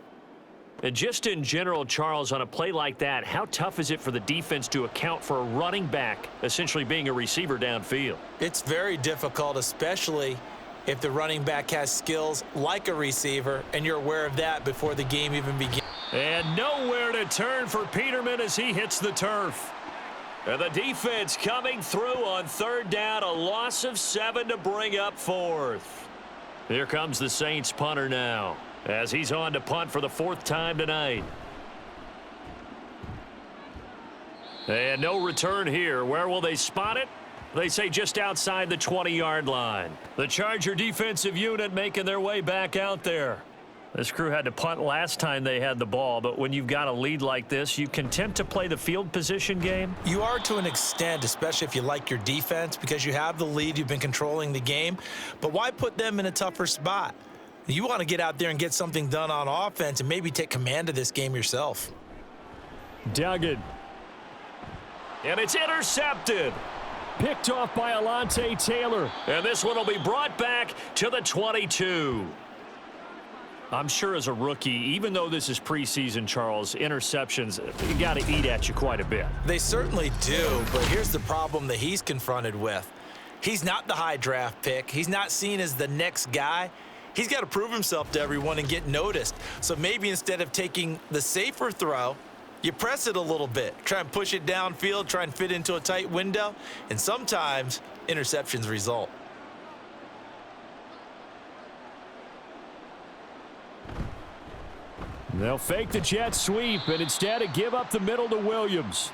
Speaker 2: And just in general, Charles, on a play like that, how tough is it for the defense to account for a running back essentially being a receiver downfield?
Speaker 3: It's very difficult, especially if the running back has skills like a receiver, and you're aware of that before the game even begins.
Speaker 2: And nowhere to turn for Peterman as he hits the turf. And the defense coming through on third down, a loss of 7 to bring up 4th. Here comes the Saints punter now, as he's on to punt for the 4th time tonight. And no return here. Where will they spot it? They say just outside the 20-yard line. The Charger defensive unit making their way back out there. This crew had to punt last time they had the ball, but when you've got a lead like this, you content to play the field position game?
Speaker 3: You are to an extent, especially if you like your defense, because you have the lead, you've been controlling the game. But why put them in a tougher spot? You want to get out there and get something done on offense and maybe take command of this game yourself.
Speaker 2: Duggan. And it's intercepted. Picked off by Alontae Taylor. And this one will be brought back to the 22. I'm sure as a rookie, even though this is preseason, Charles, interceptions, you got to eat at you quite a bit.
Speaker 3: They certainly do, but here's the problem that he's confronted with. He's not the high draft pick. He's not seen as the next guy. He's got to prove himself to everyone and get noticed. So maybe instead of taking the safer throw, you press it a little bit. Try and push it downfield, try and fit into a tight window, and sometimes interceptions result.
Speaker 2: They'll fake the jet sweep and instead give up the middle to Williams.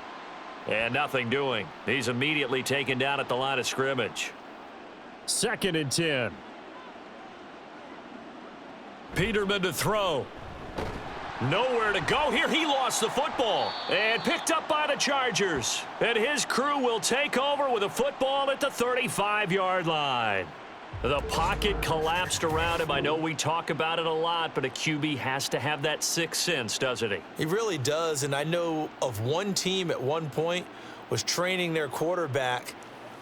Speaker 2: And nothing doing. He's immediately taken down at the line of scrimmage. 2nd and 10. Peterman to throw. Nowhere to go here. He lost the football and picked up by the Chargers. And his crew will take over with a football at the 35-yard line. The pocket collapsed around him. I know we talk about it a lot, but a QB has to have that sixth sense, doesn't he?
Speaker 3: He really does, and I know of one team at one point was training their quarterback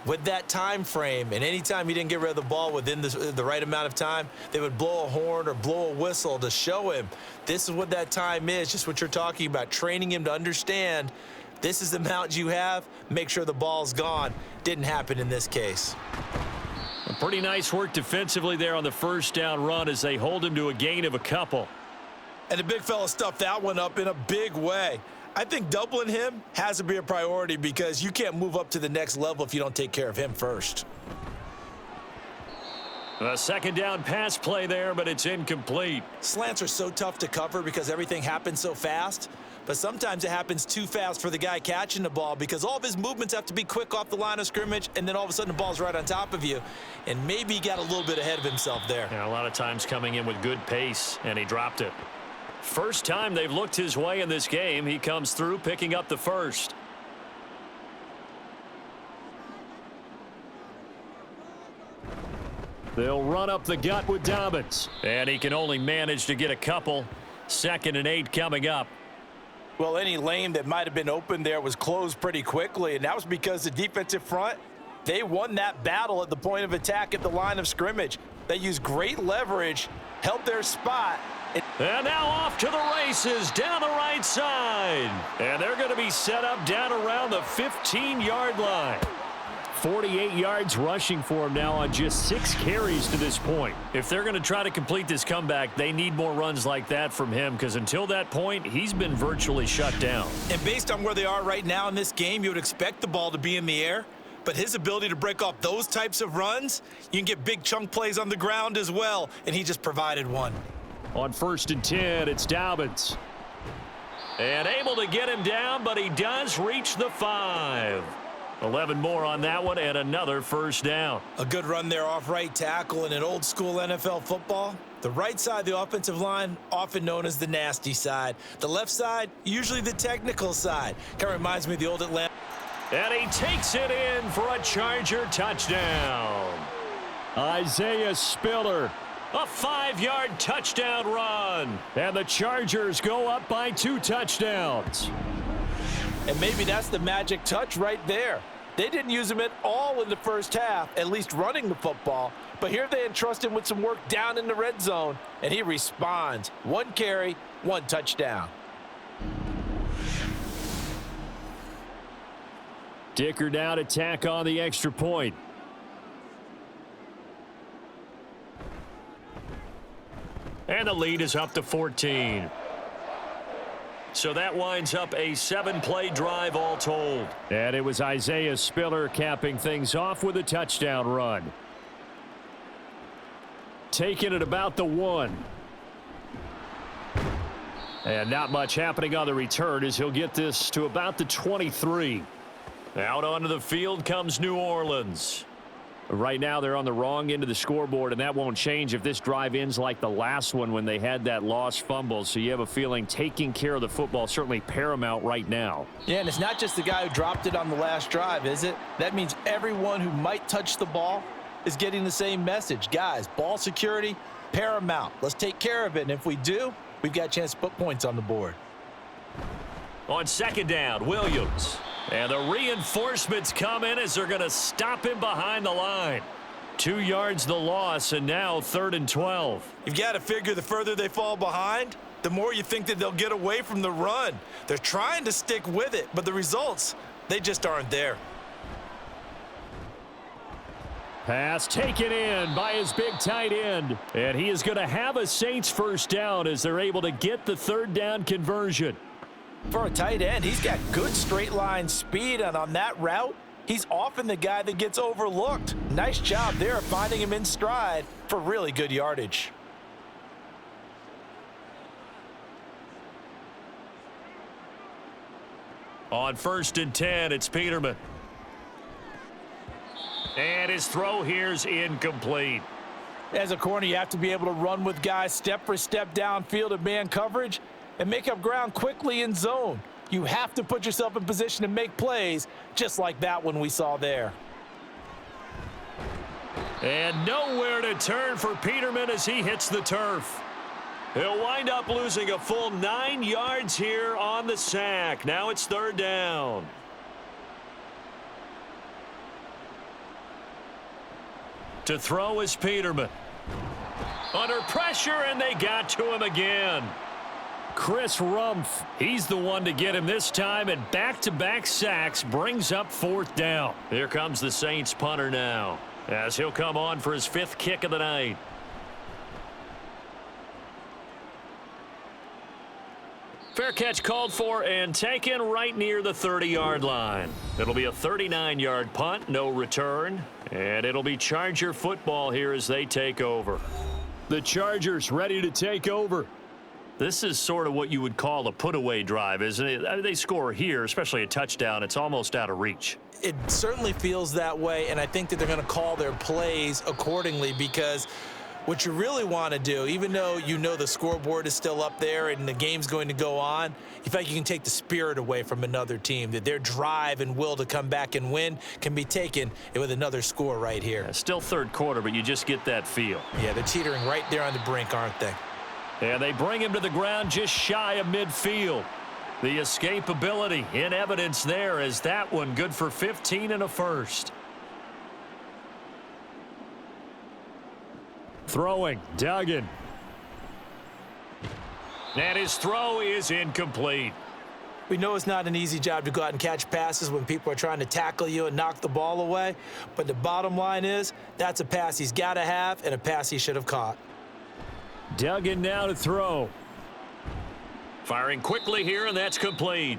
Speaker 3: with that time frame, and anytime he didn't get rid of the ball within the right amount of time, they would blow a horn or blow a whistle to show him this is what that time is, just what you're talking about, training him to understand this is the amount you have, make sure the ball's gone. Didn't happen in this case.
Speaker 2: Pretty nice work defensively there on the first down run as they hold him to a gain of a couple.
Speaker 3: And the big fella stuffed that one up in a big way. I think doubling him has to be a priority because you can't move up to the next level if you don't take care of him first.
Speaker 2: A second down pass play there, but it's incomplete.
Speaker 3: Slants are so tough to cover because everything happens so fast. But sometimes it happens too fast for the guy catching the ball because all of his movements have to be quick off the line of scrimmage, and then all of a sudden the ball's right on top of you. And maybe he got a little bit ahead of himself there.
Speaker 2: Yeah, a lot of times coming in with good pace, and he dropped it. First time they've looked his way in this game. He comes through picking up the first. They'll run up the gut with Dobbins. And he can only manage to get a couple. 2nd and 8 coming up.
Speaker 3: Well, any lane that might have been open there was closed pretty quickly, and that was because the defensive front, they won that battle at the point of attack at the line of scrimmage. They used great leverage, held their spot.
Speaker 2: And now off to the races down the right side. And they're going to be set up down around the 15-yard line. 48 yards rushing for him now on just 6 carries to this point. If they're going to try to complete this comeback, they need more runs like that from him because until that point, he's been virtually shut down.
Speaker 3: And based on where they are right now in this game, you would expect the ball to be in the air. But his ability to break off those types of runs, you can get big chunk plays on the ground as well, and he just provided one.
Speaker 2: On 1st and 10, it's Dobbins. And able to get him down, but he does reach the 5. 11 more on that one and another first down.
Speaker 3: A good run there off right tackle in an old school NFL football. The right side of the offensive line, often known as the nasty side. The left side, usually the technical side. Kind of reminds me of the old Atlanta.
Speaker 2: And he takes it in for a Charger touchdown. Isaiah Spiller, a 5-yard touchdown run. And the Chargers go up by 2 touchdowns.
Speaker 4: And maybe that's the magic touch right there. They didn't use him at all in the first half, at least running the football. But here they entrust him with some work down in the red zone, and he responds. 1 carry, 1 touchdown.
Speaker 2: Dicker down to tack on the extra point. And the lead is up to 14. So that winds up a 7-play drive all told. And it was Isaiah Spiller capping things off with a touchdown run. Taking it about the 1. And not much happening on the return as he'll get this to about the 23. Out onto the field comes New Orleans.
Speaker 5: Right now, they're on the wrong end of the scoreboard, and that won't change if this drive ends like the last one when they had that lost fumble. So you have a feeling taking care of the football certainly paramount right now.
Speaker 3: Yeah, and it's not just the guy who dropped it on the last drive, is it? That means everyone who might touch the ball is getting the same message. Guys, ball security, paramount. Let's take care of it, and if we do, we've got a chance to put points on the board.
Speaker 2: On second down, Williams. And the reinforcements come in as they're going to stop him behind the line. 2 yards the loss, and now 3rd and 12.
Speaker 3: You've got to figure the further they fall behind, the more you think that they'll get away from the run. They're trying to stick with it, but the results, they just aren't there.
Speaker 5: Pass taken in by his big tight end. And he is going to have a Saints first down as they're able to get the 3rd down conversion.
Speaker 3: For a tight end, he's got good straight line speed, and on that route, he's often the guy that gets overlooked. Nice job there of finding him in stride for really good yardage.
Speaker 2: On 1st and 10, it's Peterman. And his throw here's incomplete.
Speaker 3: As a corner, you have to be able to run with guys step for step downfield in man coverage and make up ground quickly in zone. You have to put yourself in position to make plays, just like that one we saw there.
Speaker 2: And nowhere to turn for Peterman as he hits the turf. He'll wind up losing a full 9 yards here on the sack. Now it's 3rd down. To throw is Peterman. Under pressure, and they got to him again.
Speaker 5: Chris Rumph, he's the one to get him this time, and back-to-back sacks brings up 4th down.
Speaker 2: Here comes the Saints punter now, as he'll come on for his 5th kick of the night. Fair catch called for and taken right near the 30-yard line. It'll be a 39-yard punt, no return, and it'll be Charger football here as they take over.
Speaker 5: The Chargers ready to take over.
Speaker 2: This is sort of what you would call a put-away drive, isn't it? I mean, they score here, especially a touchdown. It's almost out of reach.
Speaker 3: It certainly feels that way, and I think that they're going to call their plays accordingly, because what you really want to do, even though you know the scoreboard is still up there and the game's going to go on, you feel like you can take the spirit away from another team, that their drive and will to come back and win can be taken with another score right here.
Speaker 2: Yeah, still 3rd quarter, but you just get that feel.
Speaker 3: Yeah, they're teetering right there on the brink, aren't they?
Speaker 2: And they bring him to the ground just shy of midfield. The escapability in evidence there as that one good for 15 and a first.
Speaker 5: Throwing, Duggan.
Speaker 2: And his throw is incomplete.
Speaker 3: We know it's not an easy job to go out and catch passes when people are trying to tackle you and knock the ball away, but the bottom line is that's a pass he's got to have and a pass he should have caught.
Speaker 5: Duggan now to throw.
Speaker 2: Firing quickly here, and that's complete.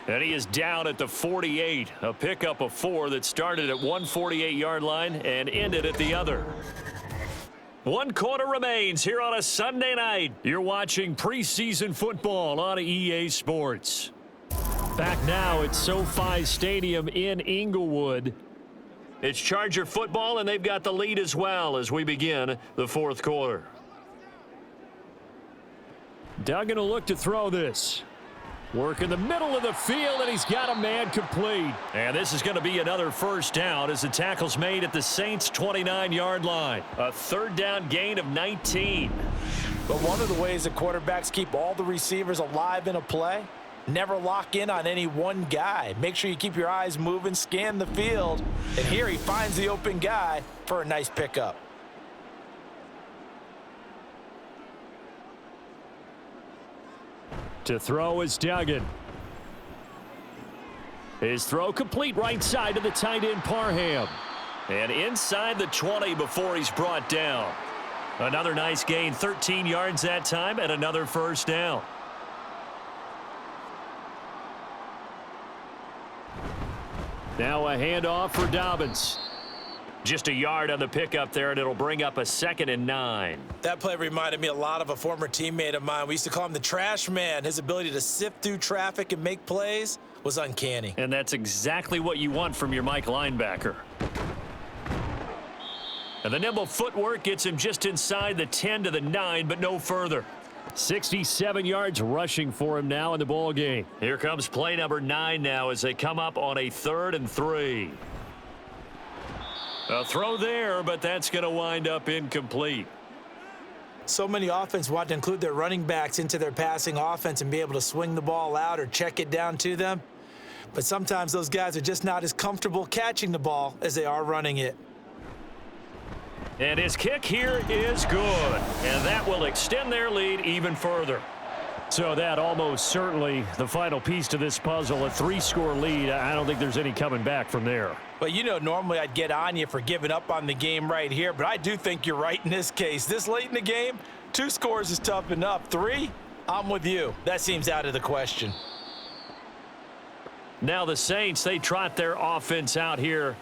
Speaker 2: And he is down at the 48. A pickup of 4 that started at 148-yard line and ended at the other. 1 quarter remains here on a Sunday night. You're watching preseason football on EA Sports.
Speaker 5: Back now at SoFi Stadium in Inglewood.
Speaker 2: It's Charger football, and they've got the lead as well as we begin the 4th quarter.
Speaker 5: Duggan will look to throw this. Work in the middle of the field, and he's got a man complete.
Speaker 2: And this is going to be another first down as the tackle's made at the Saints' 29-yard line. A 3rd down gain of 19.
Speaker 3: But one of the ways that quarterbacks keep all the receivers alive in a play, never lock in on any one guy. Make sure you keep your eyes moving, scan the field, and here he finds the open guy for a nice pickup.
Speaker 5: To throw is Duggan. His throw complete right side to the tight end Parham.
Speaker 2: And inside the 20 before he's brought down. Another nice gain, 13 yards that time, and another first down.
Speaker 5: Now a handoff for Dobbins.
Speaker 2: Just a yard on the pickup there, and it'll bring up a 2nd and 9.
Speaker 3: That play reminded me a lot of a former teammate of mine. We used to call him the trash man. His ability to sift through traffic and make plays was uncanny.
Speaker 2: And that's exactly what you want from your Mike linebacker. And the nimble footwork gets him just inside the 10 to the 9, but no further.
Speaker 5: 67 yards rushing for him now in the ball game.
Speaker 2: Here comes play number 9 now as they come up on a 3rd and 3. A throw there, but that's going to wind up incomplete.
Speaker 3: So many offenses want to include their running backs into their passing offense and be able to swing the ball out or check it down to them. But sometimes those guys are just not as comfortable catching the ball as they are running it.
Speaker 2: And his kick here is good. And that will extend their lead even further.
Speaker 5: So that almost certainly the final piece to this puzzle, a 3-score lead. I don't think there's any coming back from there.
Speaker 3: But, you know, normally I'd get on you for giving up on the game right here, but I do think you're right in this case. This late in the game, 2 scores is tough enough. 3, I'm with you. That seems out of the question.
Speaker 2: Now the Saints, they trot their offense out here.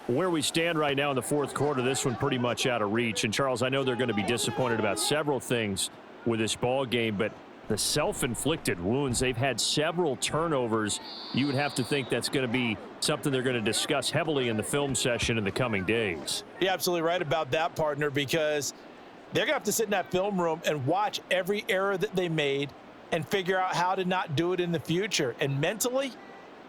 Speaker 5: Where we stand right now in the 4th quarter, this one pretty much out of reach. And, Charles, I know they're going to be disappointed about several things with this ball game, but the self-inflicted wounds, they've had several turnovers. You would have to think that's going to be something they're going to discuss heavily in the film session in the coming days.
Speaker 3: You're absolutely right about that, partner, because they're going to have to sit in that film room and watch every error that they made and figure out how to not do it in the future. And mentally,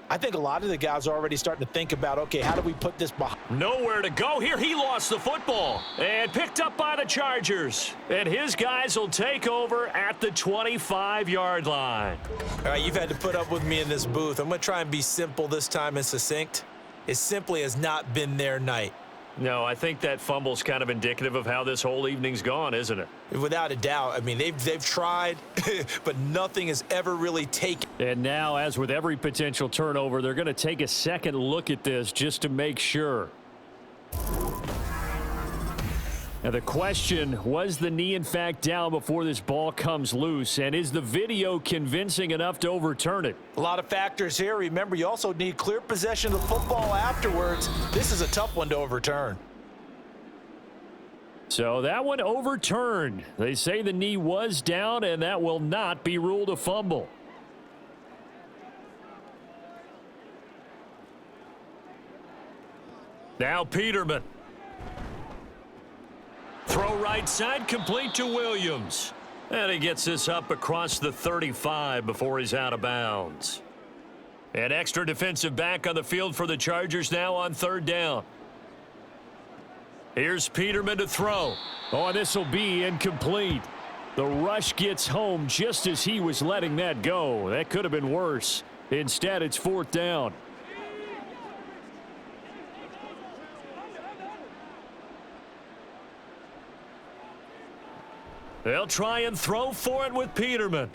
Speaker 3: I think a lot of the guys are already starting to think about, okay, how do we put this behind?
Speaker 2: Nowhere to go here. He lost the football and picked up by the Chargers. And his guys will take over at the 25-yard line.
Speaker 3: All right, you've had to put up with me in this booth. I'm going to try and be simple this time and succinct. It simply has not been their night.
Speaker 2: No, I think that fumble's kind of indicative of how this whole evening's gone, isn't it?
Speaker 3: Without a doubt. I mean, they've tried, but nothing has ever really taken.
Speaker 5: And now, as with every potential turnover, they're going to take a second look at this just to make sure. Now the question, was the knee in fact down before this ball comes loose? And is the video convincing enough to overturn it?
Speaker 3: A lot of factors here. Remember, you also need clear possession of the football afterwards. This is a tough one to overturn.
Speaker 5: So that one overturned. They say the knee was down, and that will not be ruled a fumble.
Speaker 2: Now Peterman. Throw right side, complete to Williams. And he gets this up across the 35 before he's out of bounds. An extra defensive back on the field for the Chargers now on 3rd down. Here's Peterman to throw.
Speaker 5: Oh, and this will be incomplete. The rush gets home just as he was letting that go. That could have been worse. Instead, it's 4th down.
Speaker 2: They'll try and throw for it with Peterman.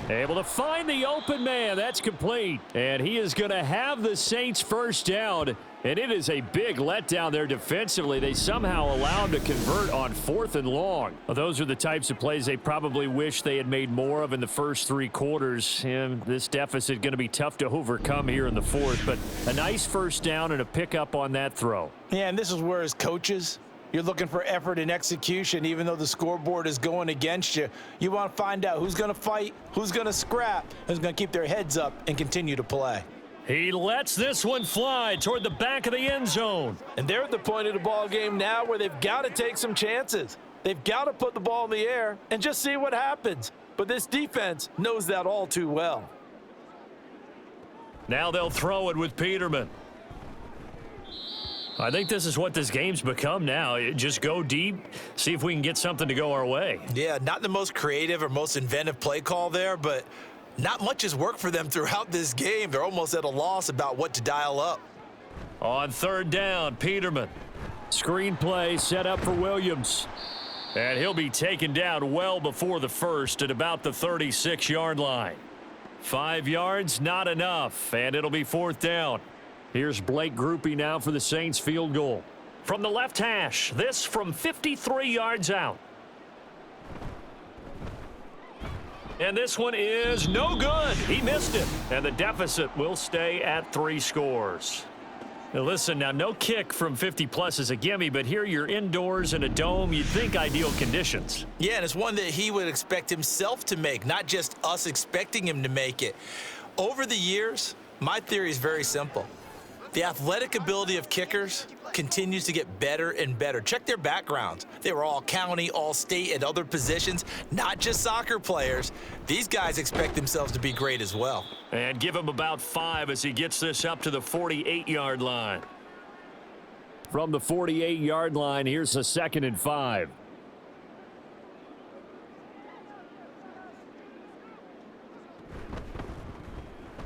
Speaker 5: Able to find the open man. That's complete. And he is going to have the Saints first down. And it is a big letdown there defensively. They somehow allow him to convert on 4th and long. Well, those are the types of plays they probably wish they had made more of in the first 3 quarters. And this deficit going to be tough to overcome here in the 4th. But a nice first down and a pickup on that throw.
Speaker 3: Yeah, and this is where as coaches, you're looking for effort and execution. Even though the scoreboard is going against you, you want to find out who's going to fight, who's going to scrap, who's going to keep their heads up and continue to play.
Speaker 2: He lets this one fly toward the back of the end zone.
Speaker 3: And they're at the point of the ball game now where they've got to take some chances. They've got to put the ball in the air and just see what happens. But this defense knows that all too well.
Speaker 2: Now they'll throw it with Peterman. I think this is what this game's become now. Just go deep, see if we can get something to go our way.
Speaker 3: Yeah, not the most creative or most inventive play call there, but not much has worked for them throughout this game. They're almost at a loss about what to dial up.
Speaker 2: On 3rd down, Peterman.
Speaker 5: Screen play set up for Williams.
Speaker 2: And he'll be taken down well before the first at about the 36-yard line. 5 yards, not enough, and it'll be 4th down.
Speaker 5: Here's Blake Groupie now for the Saints field goal.
Speaker 2: From the left hash, this from 53 yards out. And this one is no good. He missed it. And the deficit will stay at 3 scores.
Speaker 5: Now listen, now no kick from 50-plus is a gimme, but here you're indoors in a dome. You'd think ideal conditions.
Speaker 3: Yeah, and it's one that he would expect himself to make, not just us expecting him to make it. Over the years, My theory is very simple. The athletic ability of kickers continues to get better and better. Check their backgrounds. They were all county, all state, at other positions, not just soccer players. These guys expect themselves to be great as well.
Speaker 2: And give him about 5 as he gets this up to the 48-yard line.
Speaker 5: From the 48-yard line, here's a 2nd and 5.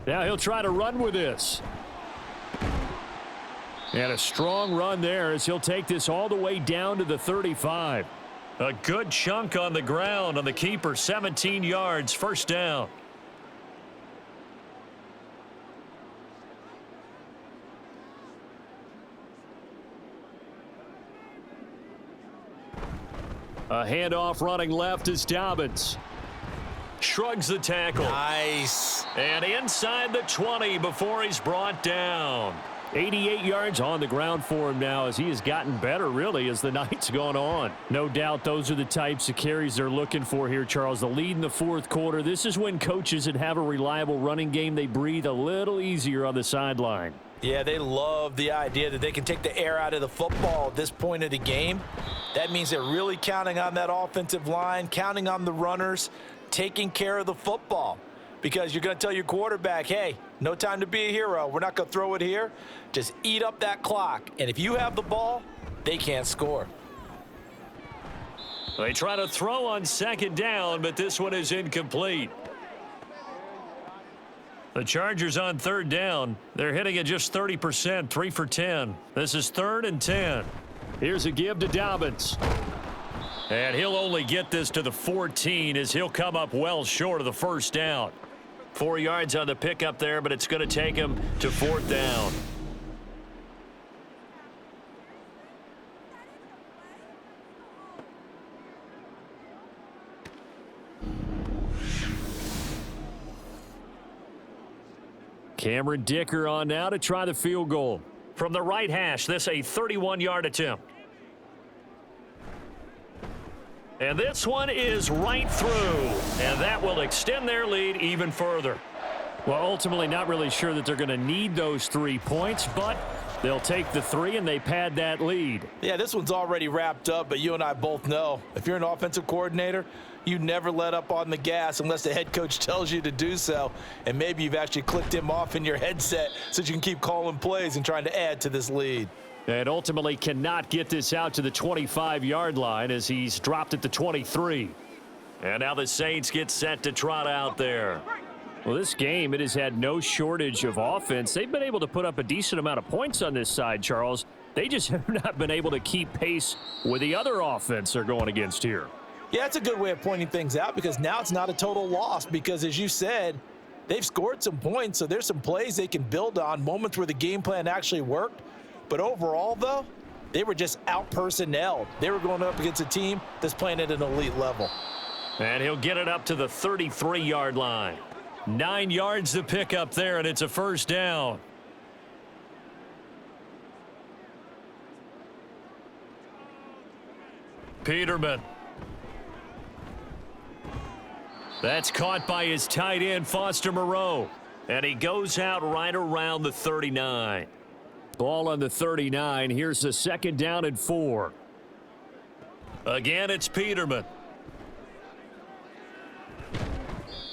Speaker 5: Now he'll try to run with this. And a strong run there as he'll take this all the way down to the 35.
Speaker 2: A good chunk on the ground on the keeper, 17 yards, first down.
Speaker 5: A handoff running left is Dobbins.
Speaker 2: Shrugs the tackle.
Speaker 3: Nice.
Speaker 2: And inside the 20 before he's brought down.
Speaker 5: 88 yards on the ground for him now as he has gotten better, really, as the night's gone on. No doubt those are the types of carries they're looking for here, Charles. The lead in the 4th quarter. This is when coaches that have a reliable running game, they breathe a little easier on the sideline.
Speaker 3: Yeah, they love the idea that they can take the air out of the football at this point of the game. That means they're really counting on that offensive line, counting on the runners, taking care of the football. Because you're going to tell your quarterback, hey, no time to be a hero. We're not going to throw it here. Just eat up that clock. And if you have the ball, they can't score.
Speaker 2: They try to throw on 2nd down, but this one is incomplete. The Chargers on 3rd down. They're hitting at just 30%, 3 for 10. This is 3rd and 10.
Speaker 5: Here's a give to Dobbins.
Speaker 2: And he'll only get this to the 14 as he'll come up well short of the first down. 4 yards on the pickup there, but it's going to take him to 4th down.
Speaker 5: Cameron Dicker on now to try the field goal.
Speaker 2: From the right hash, this a 31-yard attempt. And this one is right through, and that will extend their lead even further.
Speaker 5: Well, ultimately not really sure that they're going to need those 3 points, but they'll take the 3 and they pad that lead.
Speaker 3: Yeah, this one's already wrapped up, but you and I both know if you're an offensive coordinator, you never let up on the gas unless the head coach tells you to do so. And maybe you've actually clicked him off in your headset so you can keep calling plays and trying to add to this lead.
Speaker 5: And ultimately cannot get this out to the 25-yard line as he's dropped at the 23.
Speaker 2: And now the Saints get set to trot out there.
Speaker 5: Well, this game, it has had no shortage of offense. They've been able to put up a decent amount of points on this side, Charles. They just have not been able to keep pace with the other offense they're going against here.
Speaker 3: Yeah, that's a good way of pointing things out because now it's not a total loss because, as you said, they've scored some points, so there's some plays they can build on, moments where the game plan actually worked. But overall, though, they were just out-personnelled. They were going up against a team that's playing at an elite level.
Speaker 2: And he'll get it up to the 33-yard line. 9 yards to pick up there, and it's a first down. Peterman. That's caught by his tight end, Foster Moreau. And he goes out right around the 39.
Speaker 5: Ball on the 39. Here's the 2nd down and 4.
Speaker 2: Again, it's Peterman.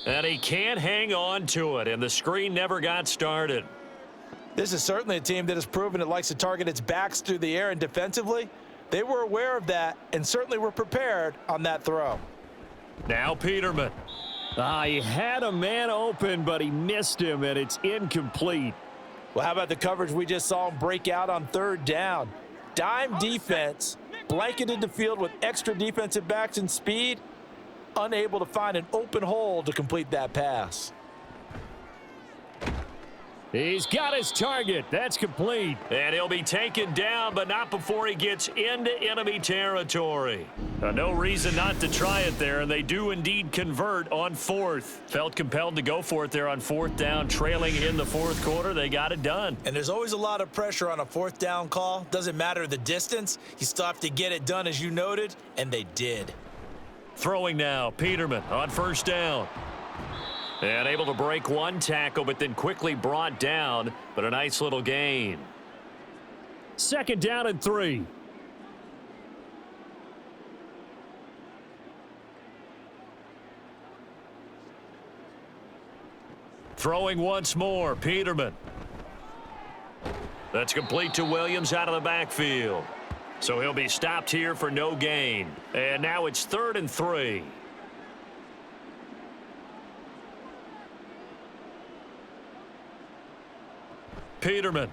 Speaker 2: And he can't hang on to it, and the screen never got started.
Speaker 3: This is certainly a team that has proven it likes to target its backs through the air, and defensively, they were aware of that and certainly were prepared on that throw.
Speaker 2: Now Peterman.
Speaker 5: He had a man open, but he missed him, and it's incomplete.
Speaker 3: Well, how about the coverage we just saw him break out on 3rd down? Dime defense, blanketed the field with extra defensive backs and speed, unable to find an open hole to complete that pass.
Speaker 5: He's got his target. That's complete.
Speaker 2: And he'll be taken down, but not before he gets into enemy territory. No reason not to try it there, and they do indeed convert on 4th. Felt compelled to go for it there on 4th down, trailing in the 4th quarter. They got it done.
Speaker 3: And there's always a lot of pressure on a 4th down call. Doesn't matter the distance. You still have to get it done, as you noted, and they did.
Speaker 2: Throwing now, Peterman on 1st down. And able to break one tackle, but then quickly brought down, but a nice little gain.
Speaker 5: 2nd down and 3.
Speaker 2: Throwing once more, Peterman. That's complete to Williams out of the backfield. So he'll be stopped here for no gain. And now it's 3rd and 3. Peterman.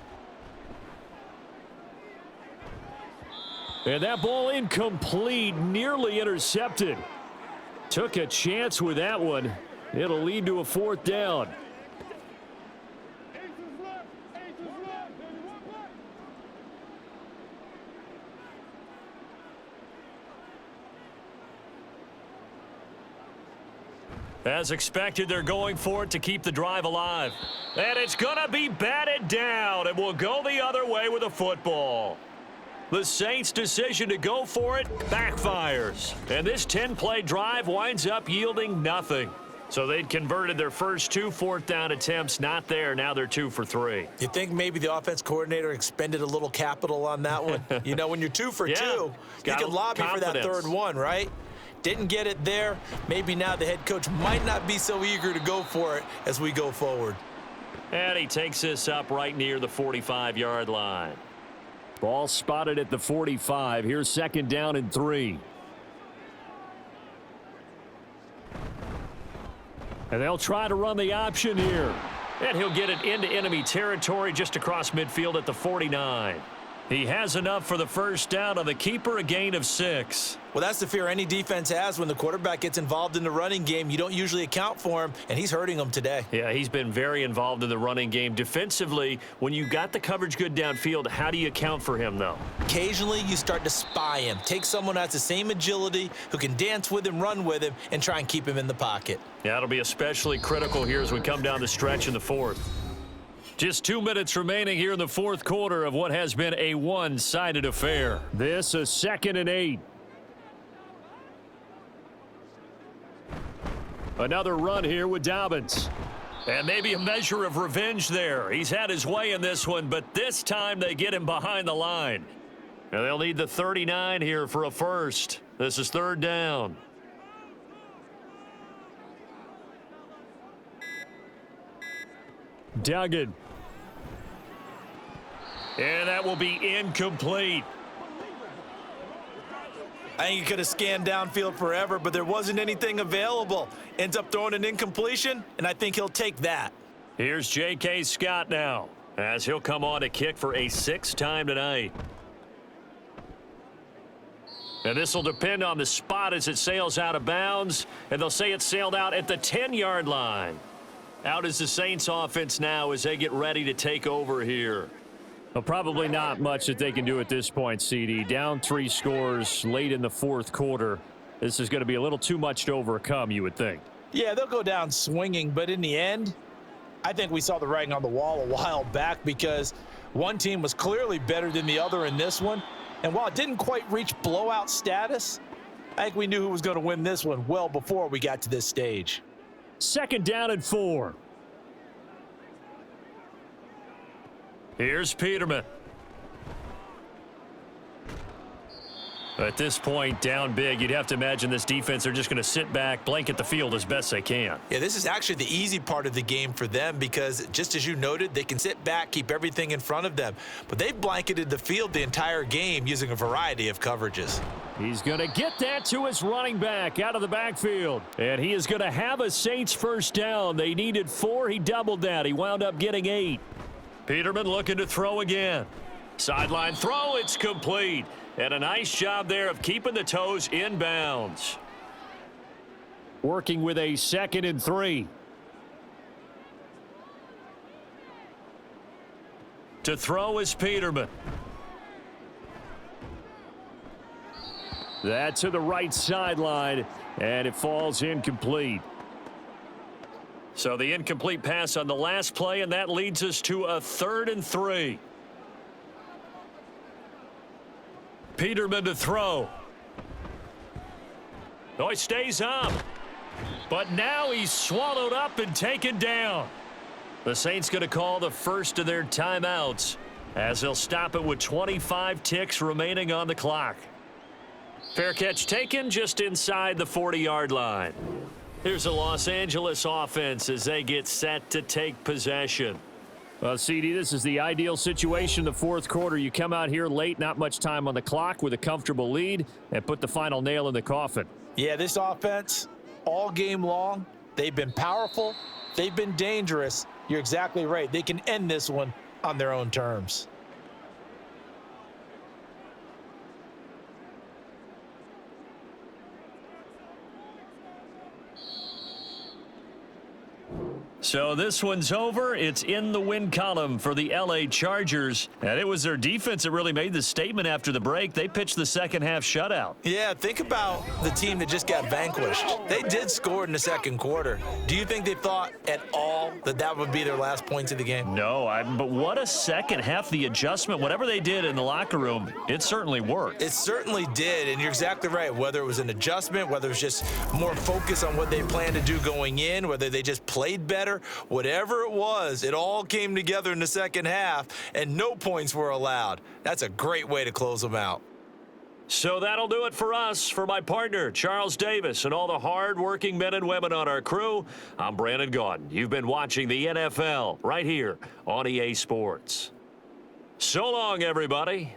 Speaker 5: And that ball incomplete, nearly intercepted. Took a chance with that one. It'll lead to a 4th down.
Speaker 2: As expected, they're going for it to keep the drive alive. And it's going to be batted down. It will go the other way with a football. The Saints' decision to go for it backfires. And this 10-play drive winds up yielding nothing. So they'd converted their first 2 4th down attempts. Not there. Now they're 2 for 3.
Speaker 3: You think maybe the offense coordinator expended a little capital on that one? You know, when you're 2 for 2, you can lobby for that 3rd one, right? Didn't get it there. Maybe now the head coach might not be so eager to go for it as we go forward.
Speaker 2: And he takes this up right near the 45-yard line.
Speaker 5: Ball spotted at the 45. Here's 2nd down and 3. And they'll try to run the option here.
Speaker 2: And he'll get it into enemy territory just across midfield at the 49. He has enough for the 1st down on the keeper, a gain of 6.
Speaker 3: Well, that's the fear any defense has when the quarterback gets involved in the running game. You don't usually account for him, and he's hurting them today.
Speaker 2: Yeah, he's been very involved in the running game. Defensively, when you got the coverage good downfield, how do you account for him, though?
Speaker 3: Occasionally, you start to spy him. Take someone who has the same agility, who can dance with him, run with him, and try and keep him in the pocket.
Speaker 2: Yeah, it'll be especially critical here as we come down the stretch in the 4th. Just 2 minutes remaining here in the 4th quarter of what has been a one-sided affair.
Speaker 5: This is 2nd and 8. Another run here with Dobbins.
Speaker 2: And maybe a measure of revenge there. He's had his way in this one, but this time they get him behind the line. And they'll need the 39 here for a first. This is 3rd down.
Speaker 5: Duggan.
Speaker 2: And that will be incomplete.
Speaker 3: I think he could have scanned downfield forever, but there wasn't anything available. Ends up throwing an incompletion, and I think he'll take that.
Speaker 2: Here's J.K. Scott now, as he'll come on to kick for a 6th time tonight. And this will depend on the spot as it sails out of bounds, and they'll say it sailed out at the 10-yard line. Out is the Saints offense now as they get ready to take over here.
Speaker 5: Well, probably not much that they can do at this point, CD. Down 3 scores late in the 4th quarter. This is going to be a little too much to overcome, you would think.
Speaker 3: Yeah, they'll go down swinging, but in the end, I think we saw the writing on the wall a while back because one team was clearly better than the other in this one. And while it didn't quite reach blowout status, I think we knew who was going to win this one well before we got to this stage.
Speaker 5: 2nd down and 4.
Speaker 2: Here's Peterman. At this point, down big, you'd have to imagine this defense are just going to sit back, blanket the field as best they can.
Speaker 3: Yeah, this is actually the easy part of the game for them because, just as you noted, they can sit back, keep everything in front of them. But they've blanketed the field the entire game using a variety of coverages.
Speaker 5: He's going to get that to his running back out of the backfield. And he is going to have a Saints 1st down. They needed 4. He doubled that. He wound up getting 8.
Speaker 2: Peterman looking to throw again. Sideline throw, it's complete. And a nice job there of keeping the toes in bounds.
Speaker 5: Working with a 2nd and 3.
Speaker 2: To throw is Peterman.
Speaker 5: That to the right sideline, and it falls incomplete.
Speaker 2: So the incomplete pass on the last play, and that leads us to a 3rd and 3. Peterman to throw. Oh, he stays up. But now he's swallowed up and taken down. The Saints going to call the first of their timeouts as they'll stop it with 25 ticks remaining on the clock. Fair catch taken just inside the 40-yard line. Here's the Los Angeles offense as they get set to take possession.
Speaker 5: Well, CD, this is the ideal situation in the fourth quarter. You come out here late, not much time on the clock with a comfortable lead, and put the final nail in the coffin.
Speaker 3: Yeah, this offense, all game long, they've been powerful, they've been dangerous. You're exactly right. They can end this one on their own terms.
Speaker 2: So this one's over. It's in the win column for the LA Chargers. And it was their defense that really made the statement after the break. They pitched the second half shutout.
Speaker 3: Yeah, think about the team that just got vanquished. They did score in the second quarter. Do you think they thought at all that that would be their last points of the game?
Speaker 2: No, but what a second half. The adjustment, whatever they did in the locker room, it certainly worked.
Speaker 3: It certainly did, and you're exactly right. Whether it was an adjustment, whether it was just more focus on what they planned to do going in, whether they just played better, whatever it was, it all came together in the second half, and no points were allowed. That's a great way to close them out.
Speaker 2: So that'll do it for us. For my partner, Charles Davis, and all the hard-working men and women on our crew, I'm Brandon Gaudin. You've been watching the NFL right here on EA Sports. So long, everybody.